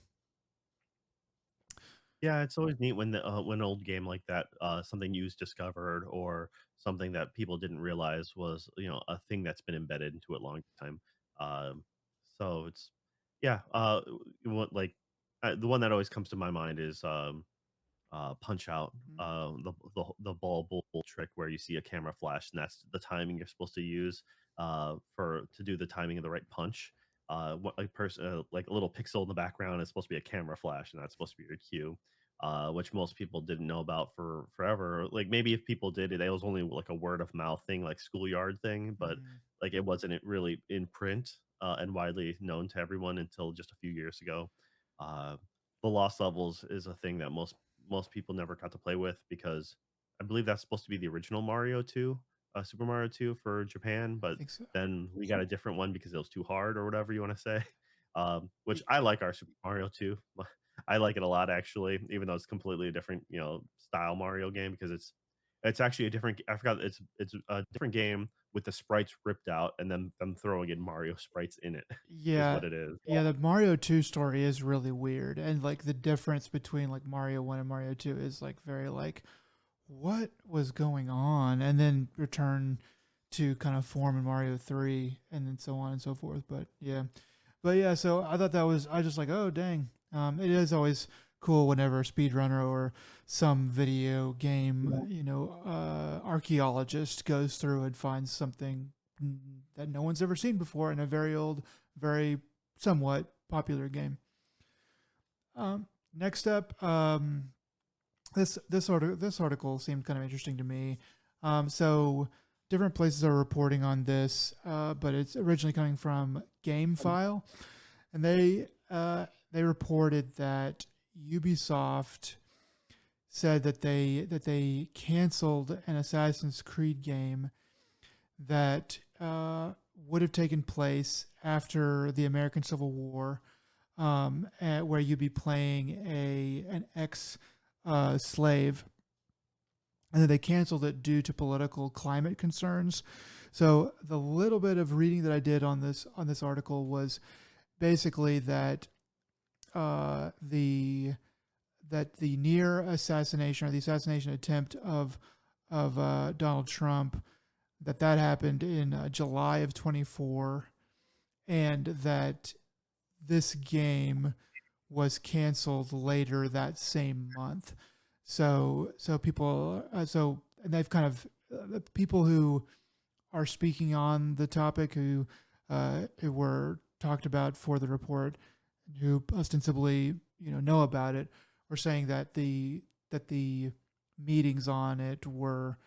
Yeah, it's always neat when an old game like that, something you's discovered or something that people didn't realize was, a thing that's been embedded into it a long time. So it's yeah, what like the one that always comes to my mind is Punch Out, Mm. the ball bull trick where you see a camera flash, and that's the timing you're supposed to use for to do the timing of the right punch. What like person like a little pixel in the background is supposed to be a camera flash, and that's supposed to be your cue. Which most people didn't know about for forever. Like maybe if people did it, it was only like a word of mouth thing, like schoolyard thing, but Mm. like it wasn't really in print and widely known to everyone until just a few years ago. Uh, the lost levels is a thing that most people never got to play with because I believe that's supposed to be the original Mario 2, Super Mario 2 for Japan, I but think so. then we got a different one because it was too hard or whatever you want to say. Which Y- I like our Super Mario 2. I like it a lot actually, even though it's completely a different, style Mario game because it's actually a different. I forgot it's a different game with the sprites ripped out and then them throwing in Mario sprites in it is Yeah, what it is. yeah. The Mario 2 story is really weird, and like the difference between like Mario 1 and Mario 2 is like very like what was going on, and then return to kind of form in Mario 3, and then so on and so forth. But yeah, so I thought that was, I just like, oh dang. It is always cool whenever a speedrunner or some video game, archaeologist goes through and finds something that no one's ever seen before in a very old, very somewhat popular game. Next up, this article seemed kind of interesting to me. So different places are reporting on this, but it's originally coming from GameFile, and they reported that Ubisoft said that they canceled an Assassin's Creed game that would have taken place after the American Civil War, where you'd be playing an ex slave, and then they canceled it due to political climate concerns. So the little bit of reading that I did on this article was basically the the near assassination, or the assassination attempt of Donald Trump, that happened in July of 24, and that this game was canceled later that same month. And they've kind of the people who are speaking on the topic, who were talked about for the report, who ostensibly know about it, were saying that the meetings on it were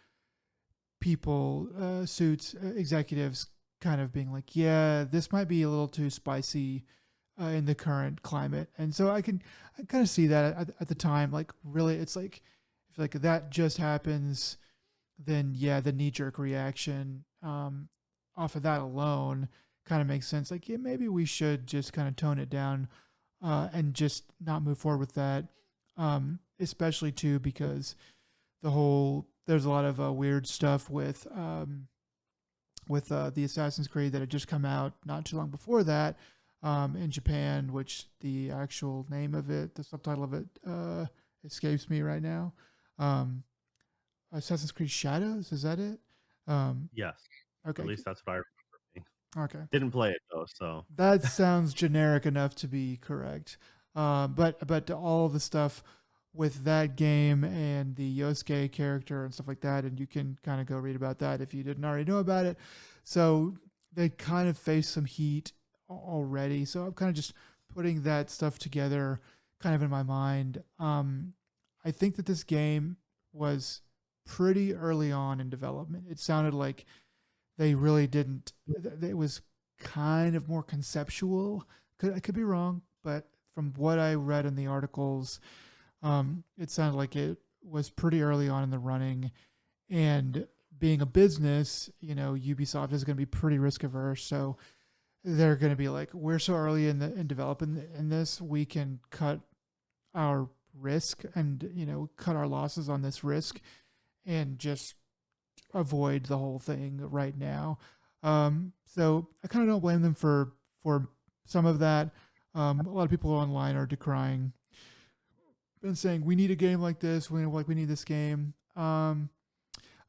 people, suits, executives, kind of being like, yeah, this might be a little too spicy in the current climate. And so I kind of see that at the time, like really, it's like if like that just happens, then yeah, the knee jerk reaction, off of that alone kind of makes sense. Like, yeah, maybe we should just kind of tone it down, and just not move forward with that. Especially too because there's a lot of weird stuff with the Assassin's Creed that had just come out not too long before that, in Japan, which the actual name of it, the subtitle of it, escapes me right now. Um, Assassin's Creed Shadows, is that it? Um, Yes, at okay, least that's what I remember. okay. Didn't play it though, so That sounds generic enough to be correct. But all the stuff with that game and the Yosuke character and stuff like that, and you can kind of go read about that if you didn't already know about it. So they kind of face some heat already. So I'm kind of just putting that stuff together, kind of in my mind. I think that this game was pretty early on in development. It sounded like they really didn't. It was kind of more conceptual. I could be wrong, but from what I read in the articles, it sounded like it was pretty early on in the running. And being a business, Ubisoft is going to be pretty risk averse. So they're going to be like, we're so early in developing in this, we can cut our risk and cut our losses on this risk and just avoid the whole thing right now. So I kind of don't blame them for some of that. A lot of people online are decrying and saying we need a game like this. We need this game. I'll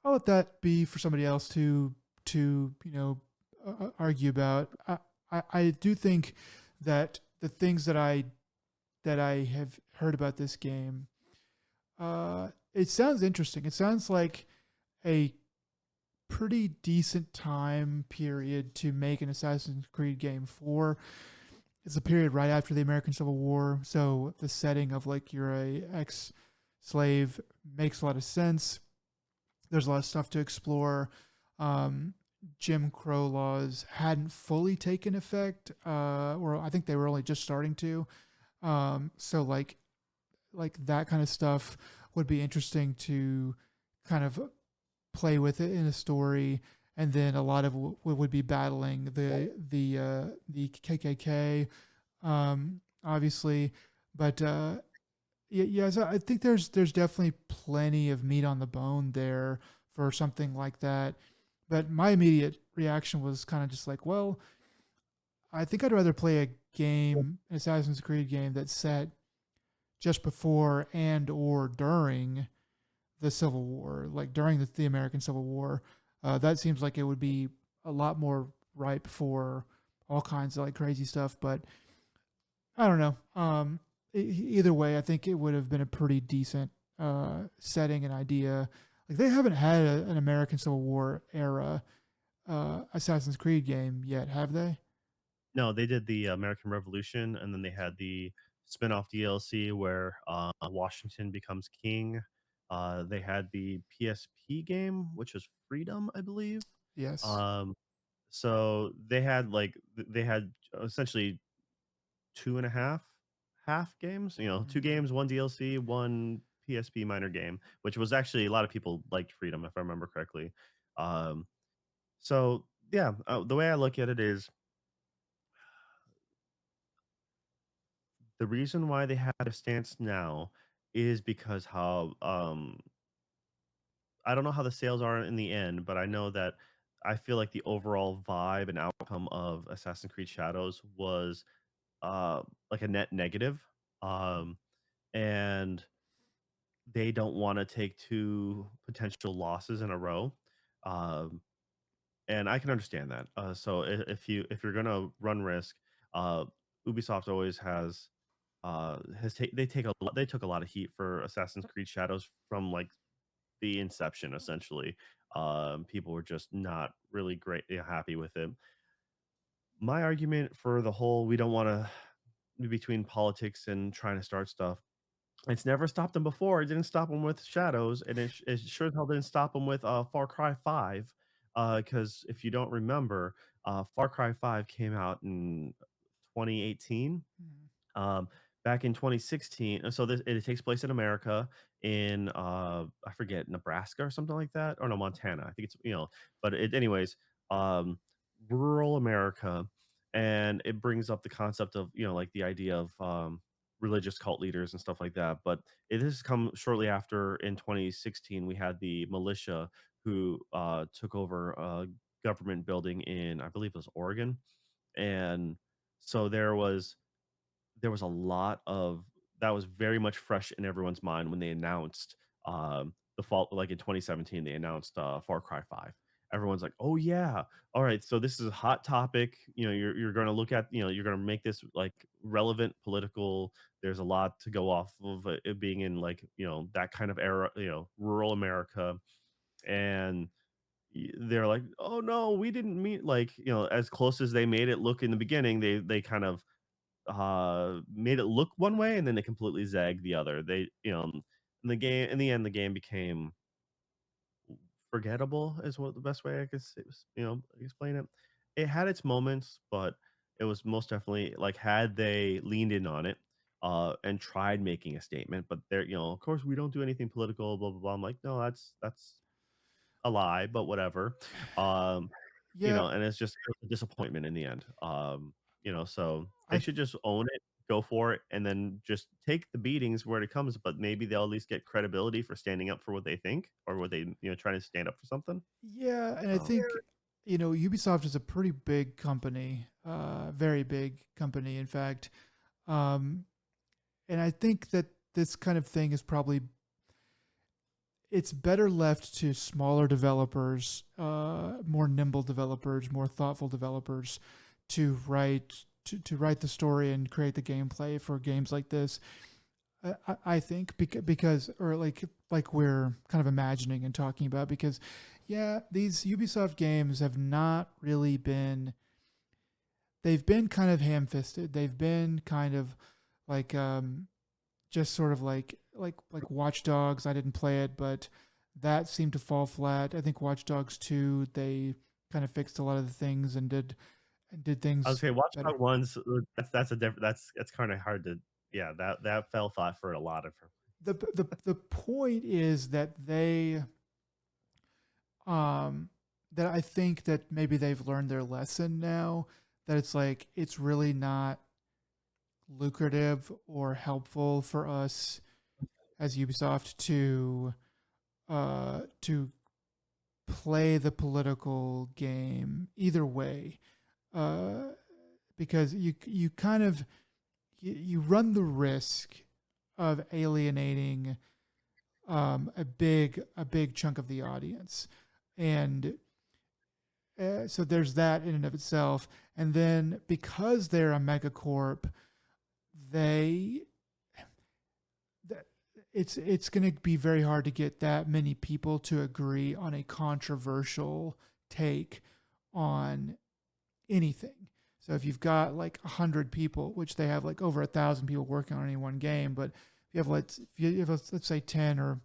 let that be for somebody else to argue about. I do think that the things that I have heard about this game, it sounds interesting. It sounds like a pretty decent time period to make an Assassin's Creed game for. It's a period right after the American Civil War, so the setting of like you're a ex slave makes a lot of sense. There's a lot of stuff to explore. Um, Jim Crow laws hadn't fully taken effect, or I think they were only just starting to. So like that kind of stuff would be interesting to kind of play with it in a story. And then a lot of would be battling the KKK, obviously. But yeah, so I think there's definitely plenty of meat on the bone there for something like that. But my immediate reaction was kind of just like, well, I think I'd rather play a game, an Assassin's Creed game that's set just before and or during the Civil War, like during the American Civil War. That seems like it would be a lot more ripe for all kinds of like crazy stuff. But I don't know. Either way, I think it would have been a pretty decent setting and idea. Like they haven't had an American Civil War era Assassin's Creed game yet, have they? No, they did the American Revolution, and then they had the spin-off DLC where, Washington becomes king. They had the PSP game, which was Freedom, I believe. Yes. Um, so they had, like they had essentially 2 and a half games, 2 Mm. games, 1 DLC, 1 PSP minor game, which was actually a lot of people liked Freedom, if I remember correctly. Um, so, yeah, the way I look at it is the reason why they have a stance now is because how I don't know how the sales are in the end, but I know that I feel like the overall vibe and outcome of Assassin's Creed Shadows was like a net negative. Um and they don't want to take two potential losses in a row. Um and I can understand that. So if you're gonna run risk, uh, Ubisoft always they took a lot of heat for Assassin's Creed Shadows from like the inception. Essentially, people were just not really great happy with it. My argument for the whole we don't want to be between politics and trying to start stuff. It's never stopped them before. It didn't stop them with Shadows, and it sure as hell didn't stop them with, Far Cry 5, because if you don't remember, Far Cry 5 came out in 2018. Mm. Um, Back in 2016, so this it takes place in America in, I forget, Nebraska or something like that, or no, Montana. I think it's, but anyways, um, rural America, and it brings up the concept of, like the idea of, religious cult leaders and stuff like that. But it has come shortly after in 2016, we had the militia who, took over a government building in, I believe it was Oregon. And so there was a lot of that was very much fresh in everyone's mind when they announced, the fall like, in 2017, they announced, Far Cry 5. Everyone's like, "Oh, yeah. Alright, so this is a hot topic." You're gonna look at you're gonna make this, like, relevant political. There's a lot to go off of, it being in, like, that kind of era, rural America, and they're like, "Oh, no, we didn't mean," like, as close as they made it look in the beginning, they kind of made it look one way, and then they completely zagged the other. In the end, the game became forgettable, is what the best way I could say, explain it. It had its moments, but it was most definitely like had they leaned in on it, and tried making a statement, but they're, of course, we don't do anything political, blah blah blah. I'm like, no, that's a lie, but whatever. Um, Yeah, and it's just a disappointment in the end. So I they th- should just own it, go for it, and then just take the beatings where it comes, but maybe they'll at least get credibility for standing up for what they think or what they, trying to stand up for something. yeah, and I Oh. think Ubisoft is a pretty big company, very big company, in fact. Um, and I think that this kind of thing is probably it's better left to smaller developers, more nimble developers, more thoughtful developers to write the story and create the gameplay for games like this. I think because or like we're kind of imagining and talking about because yeah, these Ubisoft games have not really been they've been kind of ham-fisted. They've been kind of like just sort of like Watch Dogs. I didn't play it, but that seemed to fall flat. I think Watch Dogs 2 they kind of fixed a lot of the things and did I would things say Watch better. Dogs 1's, that's a different that's kinda hard to, yeah, that fell flat for a lot of her. The point is that they um that I think that maybe they've learned their lesson now that it's like it's really not lucrative or helpful for us as Ubisoft to play the political game either way uh because you kind of you run the risk of alienating a big chunk of the audience, and so there's that in and of itself. And then because they're a megacorp, they it's going to be very hard to get that many people to agree on a controversial take on anything. So if you've got like 100 people, which they have like over 1,000 people working on any one game, but if you have let's say 10 or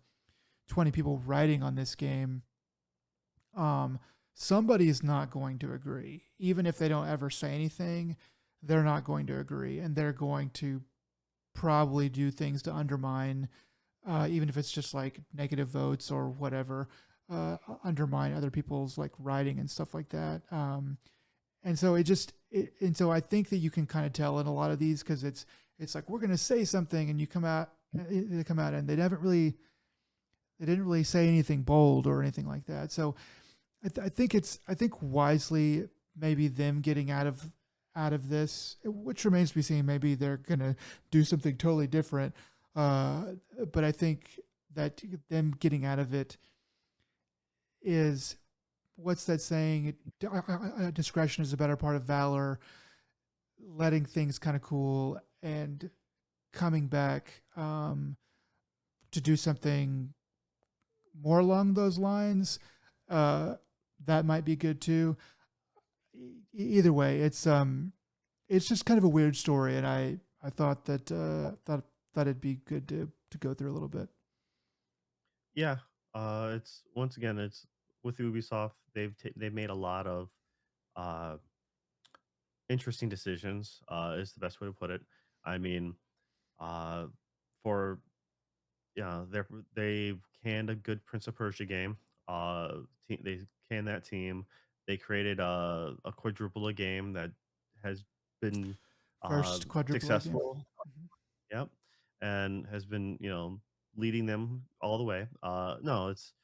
20 people writing on this game, um, somebody is not going to agree. Even if they don't ever say anything, they're not going to agree, and they're going to probably do things to undermine, even if it's just like negative votes or whatever, undermine other people's like writing and stuff like that. And so and so I think that you can kind of tell in a lot of these because it's like we're going to say something, and they come out and they didn't really say anything bold or anything like that. So I think wisely maybe them getting out of this, which remains to be seen. Maybe they're gonna do something totally different. But I think that them getting out of it is, what's that saying? Discretion is a better part of valor. Letting things kind of cool and coming back to do something more along those lines. Uh, that might be good too. Either way, it's just kind of a weird story, and I thought that thought it'd be good to go through a little bit. Yeah, it's once again, it's with Ubisoft. They've made a lot of uh, interesting decisions. Is the best way to put it. I mean, uh, for yeah, they've canned a good Prince of Persia game. They canned that team. They created a quadruple A game that has been First quadruple A game. successful. Mhm. Yep, and has been leading them all the way. No, it's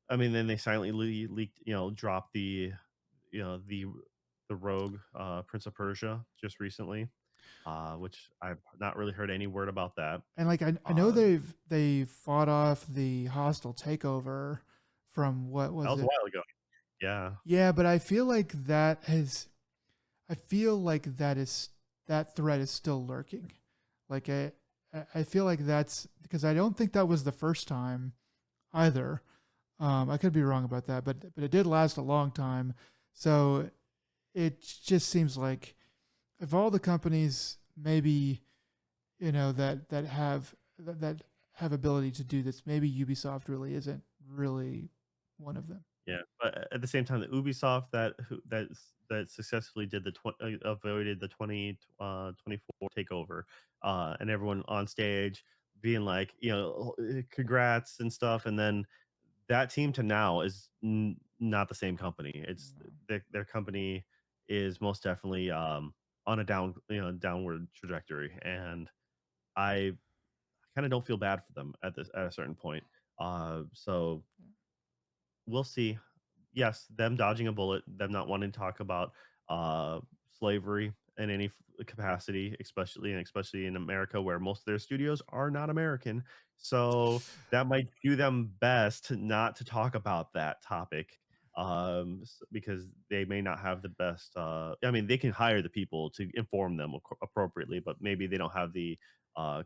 I mean, then they silently leaked, dropped you know the the Rogue Prince of Persia just recently, which I've not really heard any word about that. And like I know Uh, they fought off the hostile takeover from, what that was was a it? while ago. Yeah, Yeah, but I feel like that threat is still lurking. Like I feel like that's because I don't think that was the first time either. I could be wrong about that, but it did last a long time. So it just seems like, of all the companies, maybe that have ability to do this, maybe Ubisoft really isn't really one of them. yeah. But at the same time, the Ubisoft that successfully did avoided the 2024 takeover, and everyone on stage being like, congrats and stuff, and then that team to now is not the same company. It's No. their company is most definitely on a downward trajectory, and I kind of don't feel bad for them at a certain point. So we'll see. Yes, them dodging a bullet, them not wanting to talk about uh, slavery in any capacity, especially in America, where most of their studios are not American. So that might do them best not to talk about that topic, because they may not have the best. I mean, they can hire the people to inform them appropriately, but maybe they don't have the uh,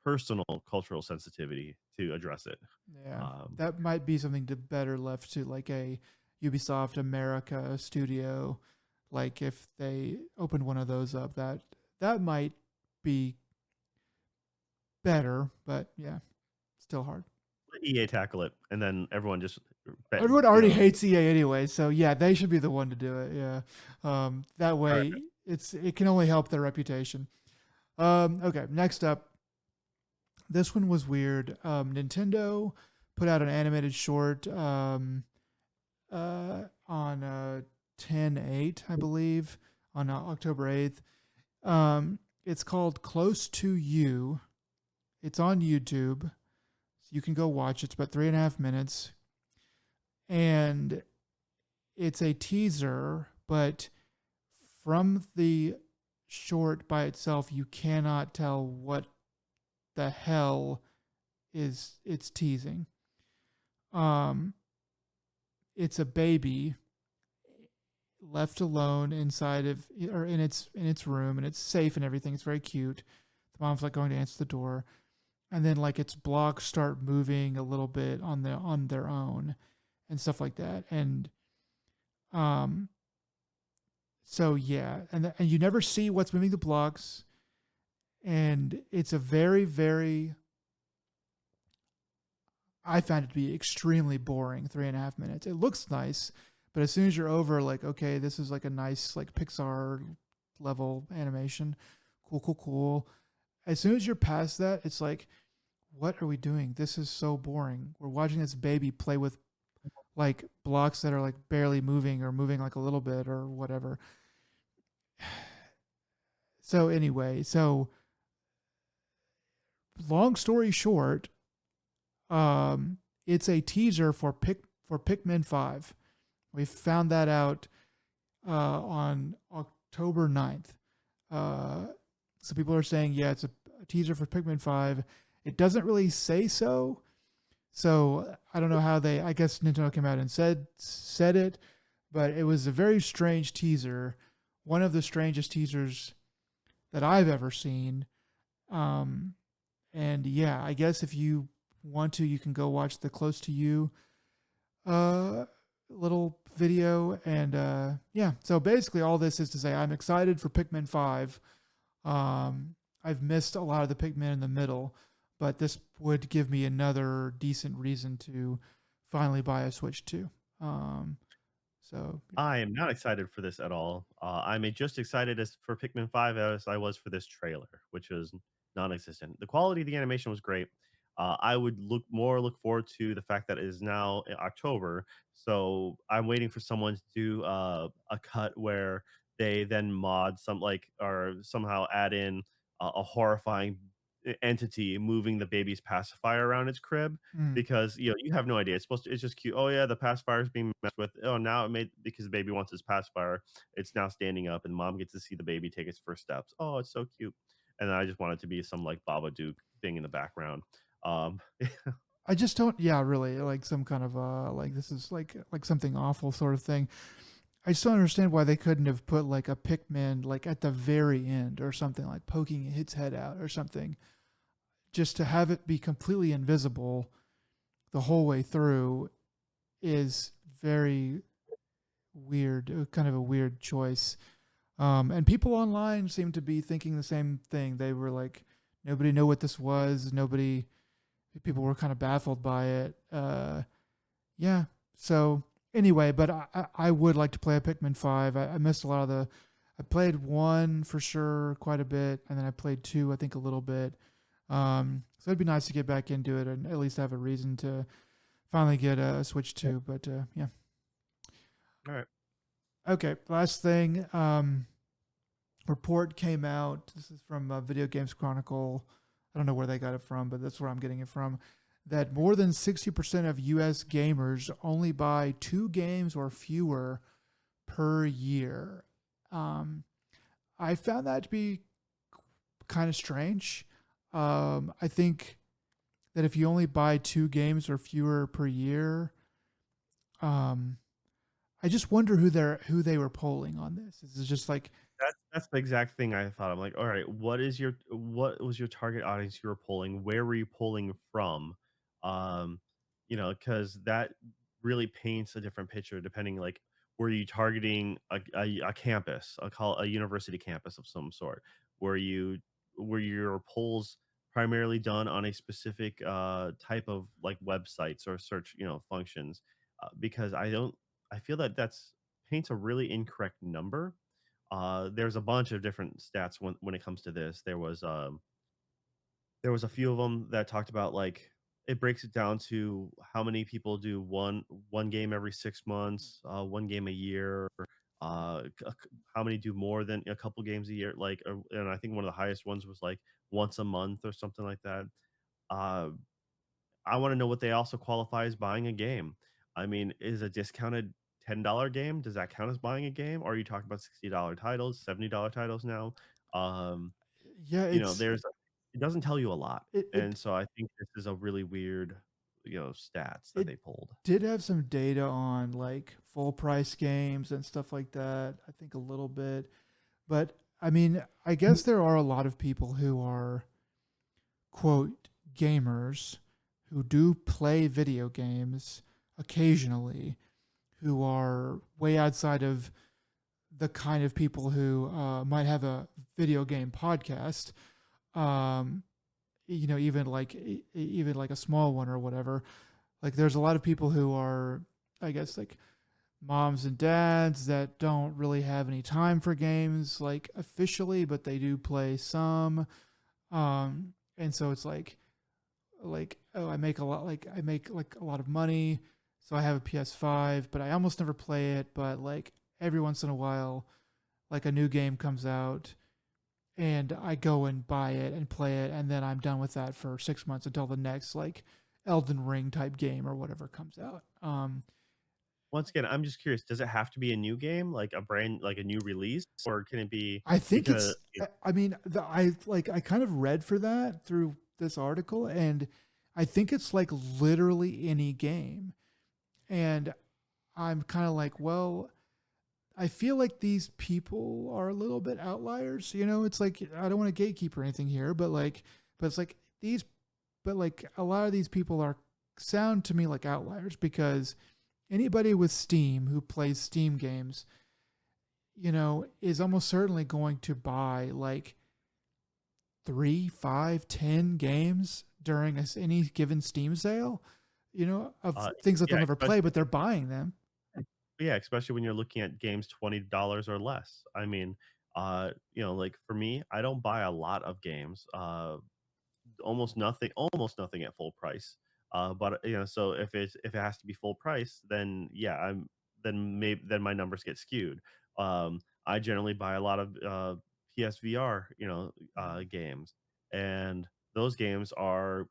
personal cultural sensitivity to address it. Yeah, Um, that might be something to better left to like a Ubisoft America studio. Like if they opened one of those up, that might be better. But yeah, still hard. Let EA tackle it, and then everyone just bet, Everyone already hates EA anyway, so yeah, they should be the one to do it. Yeah, that all right. way it can only help their reputation. Okay, next up, this one was weird. Nintendo put out an animated short on 10/8, I believe, on October 8th. It's called Close to You. It's on YouTube. So you can go watch it. It's about 3.5 minutes. And it's a teaser, but from the short by itself, you cannot tell what the hell is it's teasing. Um, it's a baby left alone inside of or in its room, and it's safe and everything. It's very cute. The mom's like going to answer the door, and then like its blocks start moving a little bit on their own and stuff like that. And um, so yeah, and you never see what's moving the blocks, and it's a very I found it to be extremely boring 3.5 minutes. It looks nice, but as soon as you're over, like, okay, this is like a nice like Pixar level animation, cool. As soon as you're past that, it's like, what are we doing? This is so boring. We're watching this baby play with like blocks that are like barely moving or moving like a little bit or whatever. So anyway, so long story short, it's a teaser for Pikmin 5. We found that out on October 9th. Uh, so people are saying, yeah, it's a teaser for Pikmin 5. It doesn't really say so. So I don't know how they. I guess Nintendo came out and said it, but it was a very strange teaser. One of the strangest teasers that I've ever seen. Um, and yeah, I guess if you want to, you can go watch the Close to You uh, little video. And yeah, so basically, all this is to say I'm excited for Pikmin 5. I've missed a lot of the Pikmin in the middle, but this would give me another decent reason to finally buy a Switch 2. So yeah. I am not excited for this at all. I'm just excited as for Pikmin 5 as I was for this trailer, which was non-existent. The quality of the animation was great. I would look forward to the fact that it is now in October. So I'm waiting for someone to do a cut where they then mod some like or somehow add in a horrifying entity moving the baby's pacifier around its crib Mm. because you have no idea. It's just cute. Oh yeah, the pacifier is being messed with. Oh, now it made because the baby wants his pacifier. It's now standing up, and mom gets to see the baby take its first steps. Oh, it's so cute. And I just want it to be some like Babadook thing in the background. Um, I just don't. Yeah, really, like some kind of like this is like something awful sort of thing. I just don't understand why they couldn't have put like a Pikmin like at the very end or something like poking its head out or something, just to have it be completely invisible the whole way through is very weird, kind of a weird choice. And people online seem to be thinking the same thing. They were like, nobody knew what this was. Nobody, people were kind of baffled by it. Yeah. So anyway, but I would like to play a Pikmin 5. I missed a lot of the. I played one for sure quite a bit, and then I played two, I think, a little bit. So it'd be nice to get back into it and at least have a reason to finally get a Switch 2. But yeah. all right. Okay, last thing. Report came out. This is from Video Games Chronicle. I don't know where they got it from, but that's where I'm getting it from. That more than 60% of US gamers only buy two games or fewer per year. Um, I found that to be kind of strange. I think that if you only buy two games or fewer per year, um, I just wonder who they were polling on this. Is it just like That's the exact thing I thought. I'm like, all right, what was your target audience you were polling? Where were you polling from? Um, because that really paints a different picture depending like were you targeting a campus, a university campus of some sort? Were you were your polls primarily done on a specific type of like websites or search, functions? Because I feel that that's paints a really incorrect number. There's a bunch of different stats when it comes to this. There was a few of them that talked about like it breaks it down to how many people do one game every 6 months, one game a year, how many do more than a couple games a year. Like, and I think one of the highest ones was like once a month or something like that. Uh, I want to know what they also qualify as buying a game. I mean, is a discounted $10 game, does that count as buying a game? Or are you talking about $60 titles, $70 titles now? Um, yeah, you know, it's there's it doesn't tell you a lot, it and it so I think this is a really weird, stats that it they pulled. did have some data on like full price games and stuff like that. I think a little bit, but I mean, I guess there are a lot of people who are quote gamers who do play video games occasionally, who are way outside of the kind of people who might have a video game podcast. Um, even like even like a small one or whatever. Like, there's a lot of people who are, I guess, like moms and dads that don't really have any time for games, like officially, but they do play some. And so it's like oh, I make like a lot of money, so I have a PS5, but I almost never play it. But like every once in a while, like a new game comes out, and I go and buy it and play it, and then I'm done with that for 6 months until the next like Elden Ring type game or whatever comes out. Once again, I'm just curious, does it have to be a new game, like a new release, or can it be I think because it's. I mean, I kind of read for that through this article, and I think it's like literally any game, and I'm kind of like, well, I feel like these people are a little bit outliers. It's like I don't want to gatekeep or anything here, but it's like these, but like a lot of these people are sound to me like outliers because anybody with Steam who plays Steam games, is almost certainly going to buy like three, five, 10 games during any given Steam sale, of uh, things that they'll yeah, never play, but they're buying them. especially when you're looking at games $20 or less. I mean, like for me, I don't buy a lot of games. Almost nothing at full price. But so if it has to be full price, then yeah, then my numbers get skewed. I generally buy a lot of PSVR, Mhm. games, and those games are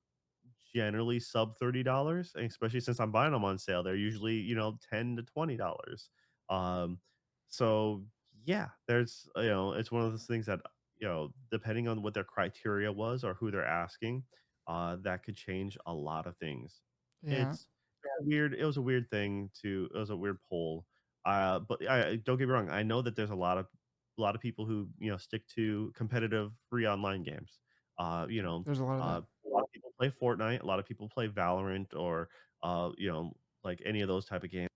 generally sub $30, and especially since I'm buying them on sale, they're usually, $10 to $20. Um, so yeah, it's one of those things that, depending on what their criteria was or who they're asking, that could change a lot of things. Yeah, It was a weird thing it was a weird poll. But I don't get me wrong, I know that there's a lot of people who, stick to competitive free online games. You know, there's a lot of that. a lot of people play Fortnite, a lot of people play Valorant or, like any of those type of games.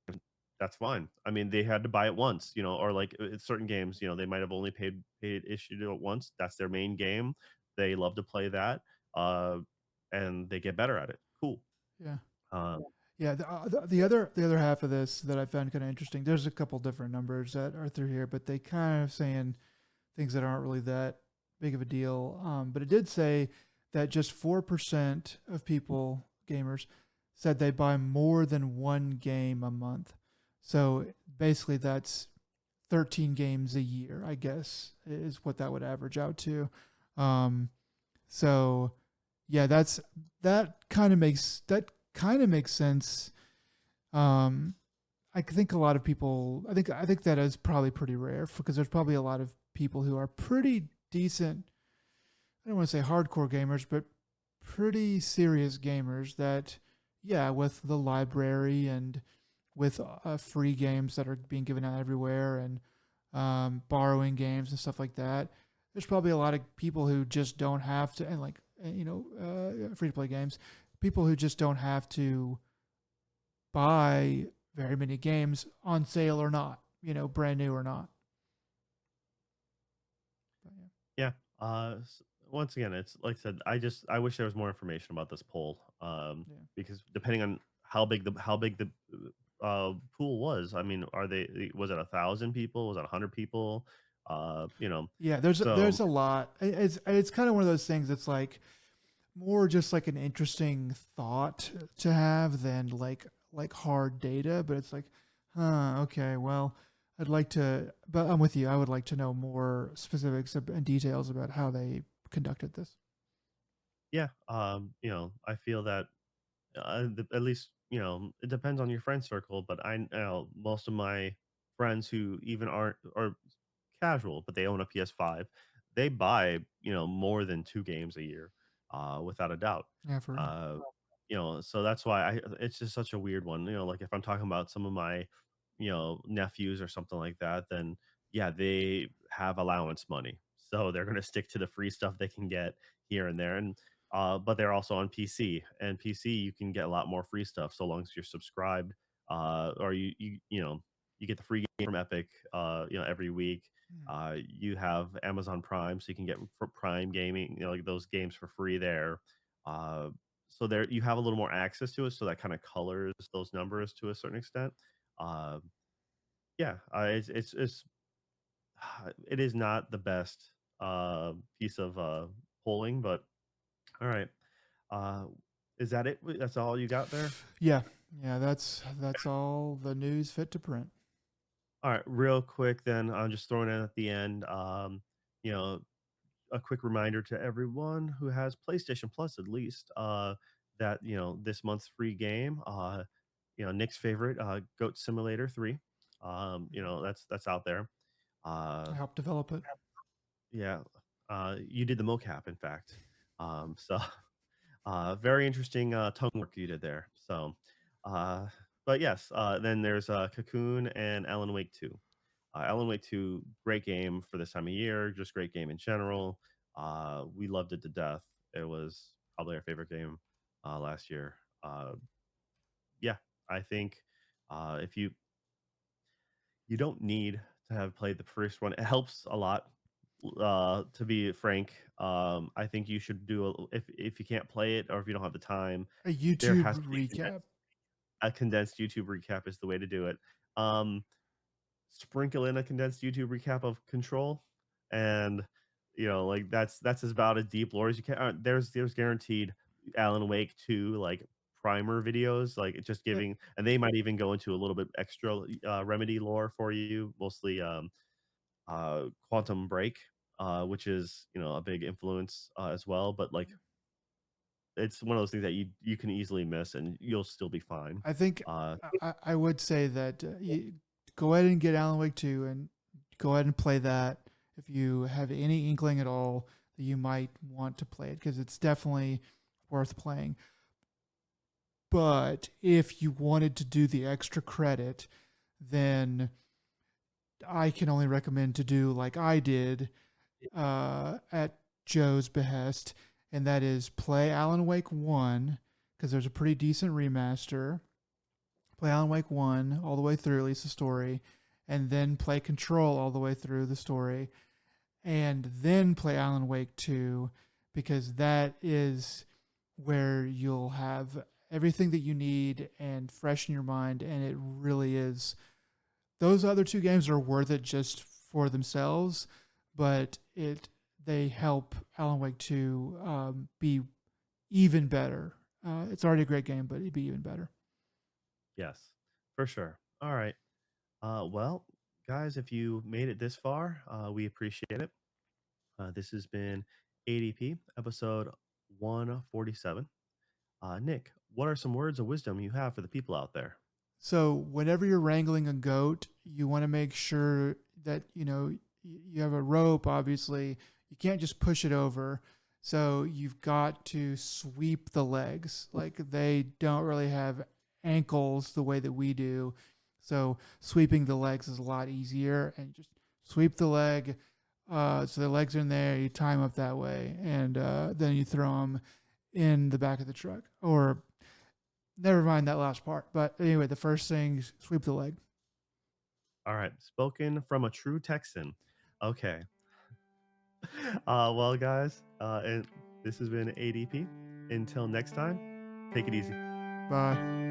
That's fine. I mean, they had to buy it once, or like certain games, they might have only paid issued it once. That's their main game. They love to play that, uh, and they get better at it. Cool. Yeah. Um, Yeah, the other half of this that I found kind of interesting. There's a couple different numbers that are through here, but they kind of saying things that aren't really that big of a deal. But it did say that just 4% of people, gamers, said they buy more than one game a month. So basically, that's 13 games a year, I guess, is what that would average out to. Um, so yeah, that kind of makes sense. Um, I think a lot of people. I think that is probably pretty rare because there's probably a lot of people who are pretty decent. I don't want to say hardcore gamers, but pretty serious gamers that, yeah, with the library and with free games that are being given out everywhere and borrowing games and stuff like that. There's probably a lot of people who just don't have to, and like, free to play games, people who just don't have to buy very many games on sale or not, brand new or not. But yeah, yeah. Once again, it's like I said, I wish there was more information about this poll. yeah, Because depending on how big the pool was, I mean, was it 1,000 people? Was it 100 people? yeah. There's So there's a lot. It's kind of one of those things that's like more just like an interesting thought to have than like hard data. But it's like, okay, well, I'd like to, but I'm with you. I would like to know more specifics and details about how they conducted this. yeah, I feel that at least it depends on your friend circle, but I know most of my friends who even aren't or casual, but they own a PS5. they buy, more than 2 games a year, without a doubt. Yeah, for real. Uh, so that's why it's just such a weird one, like, if I'm talking about some of my, nephews or something like that, then, yeah, they have allowance money. So they're gonna stick to the free stuff they can get here and there, and, but they're also on PC, and PC, you can get a lot more free stuff so long as you're subscribed, or you get the free game from Epic, every week. Mhm. You have Amazon Prime, so you can get for Prime Gaming, like those games for free there. Uh, so there you have a little more access to it, so that kind of colors those numbers to a certain extent. Uh, yeah, it's it is not the best piece of polling, but all right. Uh, is that it? That's all you got there? Yeah, yeah, that's all the news fit to print. All right, real quick then, I'm just throwing in at the end. You know, a quick reminder to everyone who has PlayStation Plus, at least, that this month's free game. Nick's favorite, Goat Simulator 3. Mhm. That's out there. I Uh, helped develop it. yeah, you did the mocap, in fact. So very interesting tongue work you did there. So, uh, but yes, then there's Cocoon and Alan Wake 2. Alan Wake 2, great game for this time of year, just great game in general. We loved it to death. It was probably our favorite game last year. Yeah, I think if you don't need to have played the first one, it helps a lot. To be frank, I think you should do if you can't play it or if you don't have the time, A there YouTube has to be recap. a condensed YouTube recap is the way to do it. Um, Sprinkle in a condensed YouTube recap of Control, and like that's about as deep lore as you can. There's guaranteed Alan Wake 2 like primer videos, like just Uh, giving, and they might even go into a little bit extra Remedy lore for you, mostly Quantum Break, which is a big influence as well. But like it's one of those things that you can easily miss and you'll still be fine. I think Uh, I would say that you go ahead and get Alan Wake 2 and go ahead and play that if you have any inkling at all that you might want to play it because it's definitely worth playing. But if you wanted to do the extra credit, then I can only recommend to do like I did at Joe's behest, and that is play Alan Wake 1 because there's a pretty decent remaster. Play Alan Wake 1 all the way through, at least the story, and then play Control all the way through the story, and then play Alan Wake 2 because that is where you'll have everything that you need and fresh in your mind, and it really is. Those other two games are worth it just for themselves, but they help Alan Wake 2 be even better. It's already a great game, but it'd be even better. yes, for sure. All right. Well, guys, if you made it this far, we appreciate it. This has been ADP episode 147. Nick, what are some words of wisdom you have for the people out there? So whenever you're wrangling a goat, you want to make sure that you have a rope. Obviously, you can't just push it over. So you've got to sweep the legs. Like they don't really have ankles the way that we do. So sweeping the legs is a lot easier, and just sweep the leg. So the legs are in there. You tie them up that way, and then you throw them in the back of the truck or never mind that last part. But anyway, the first thing, sweep the leg. All right, spoken from a true Texan. Okay. Well, guys, and this has been ADP. Until next time, take it easy. Bye.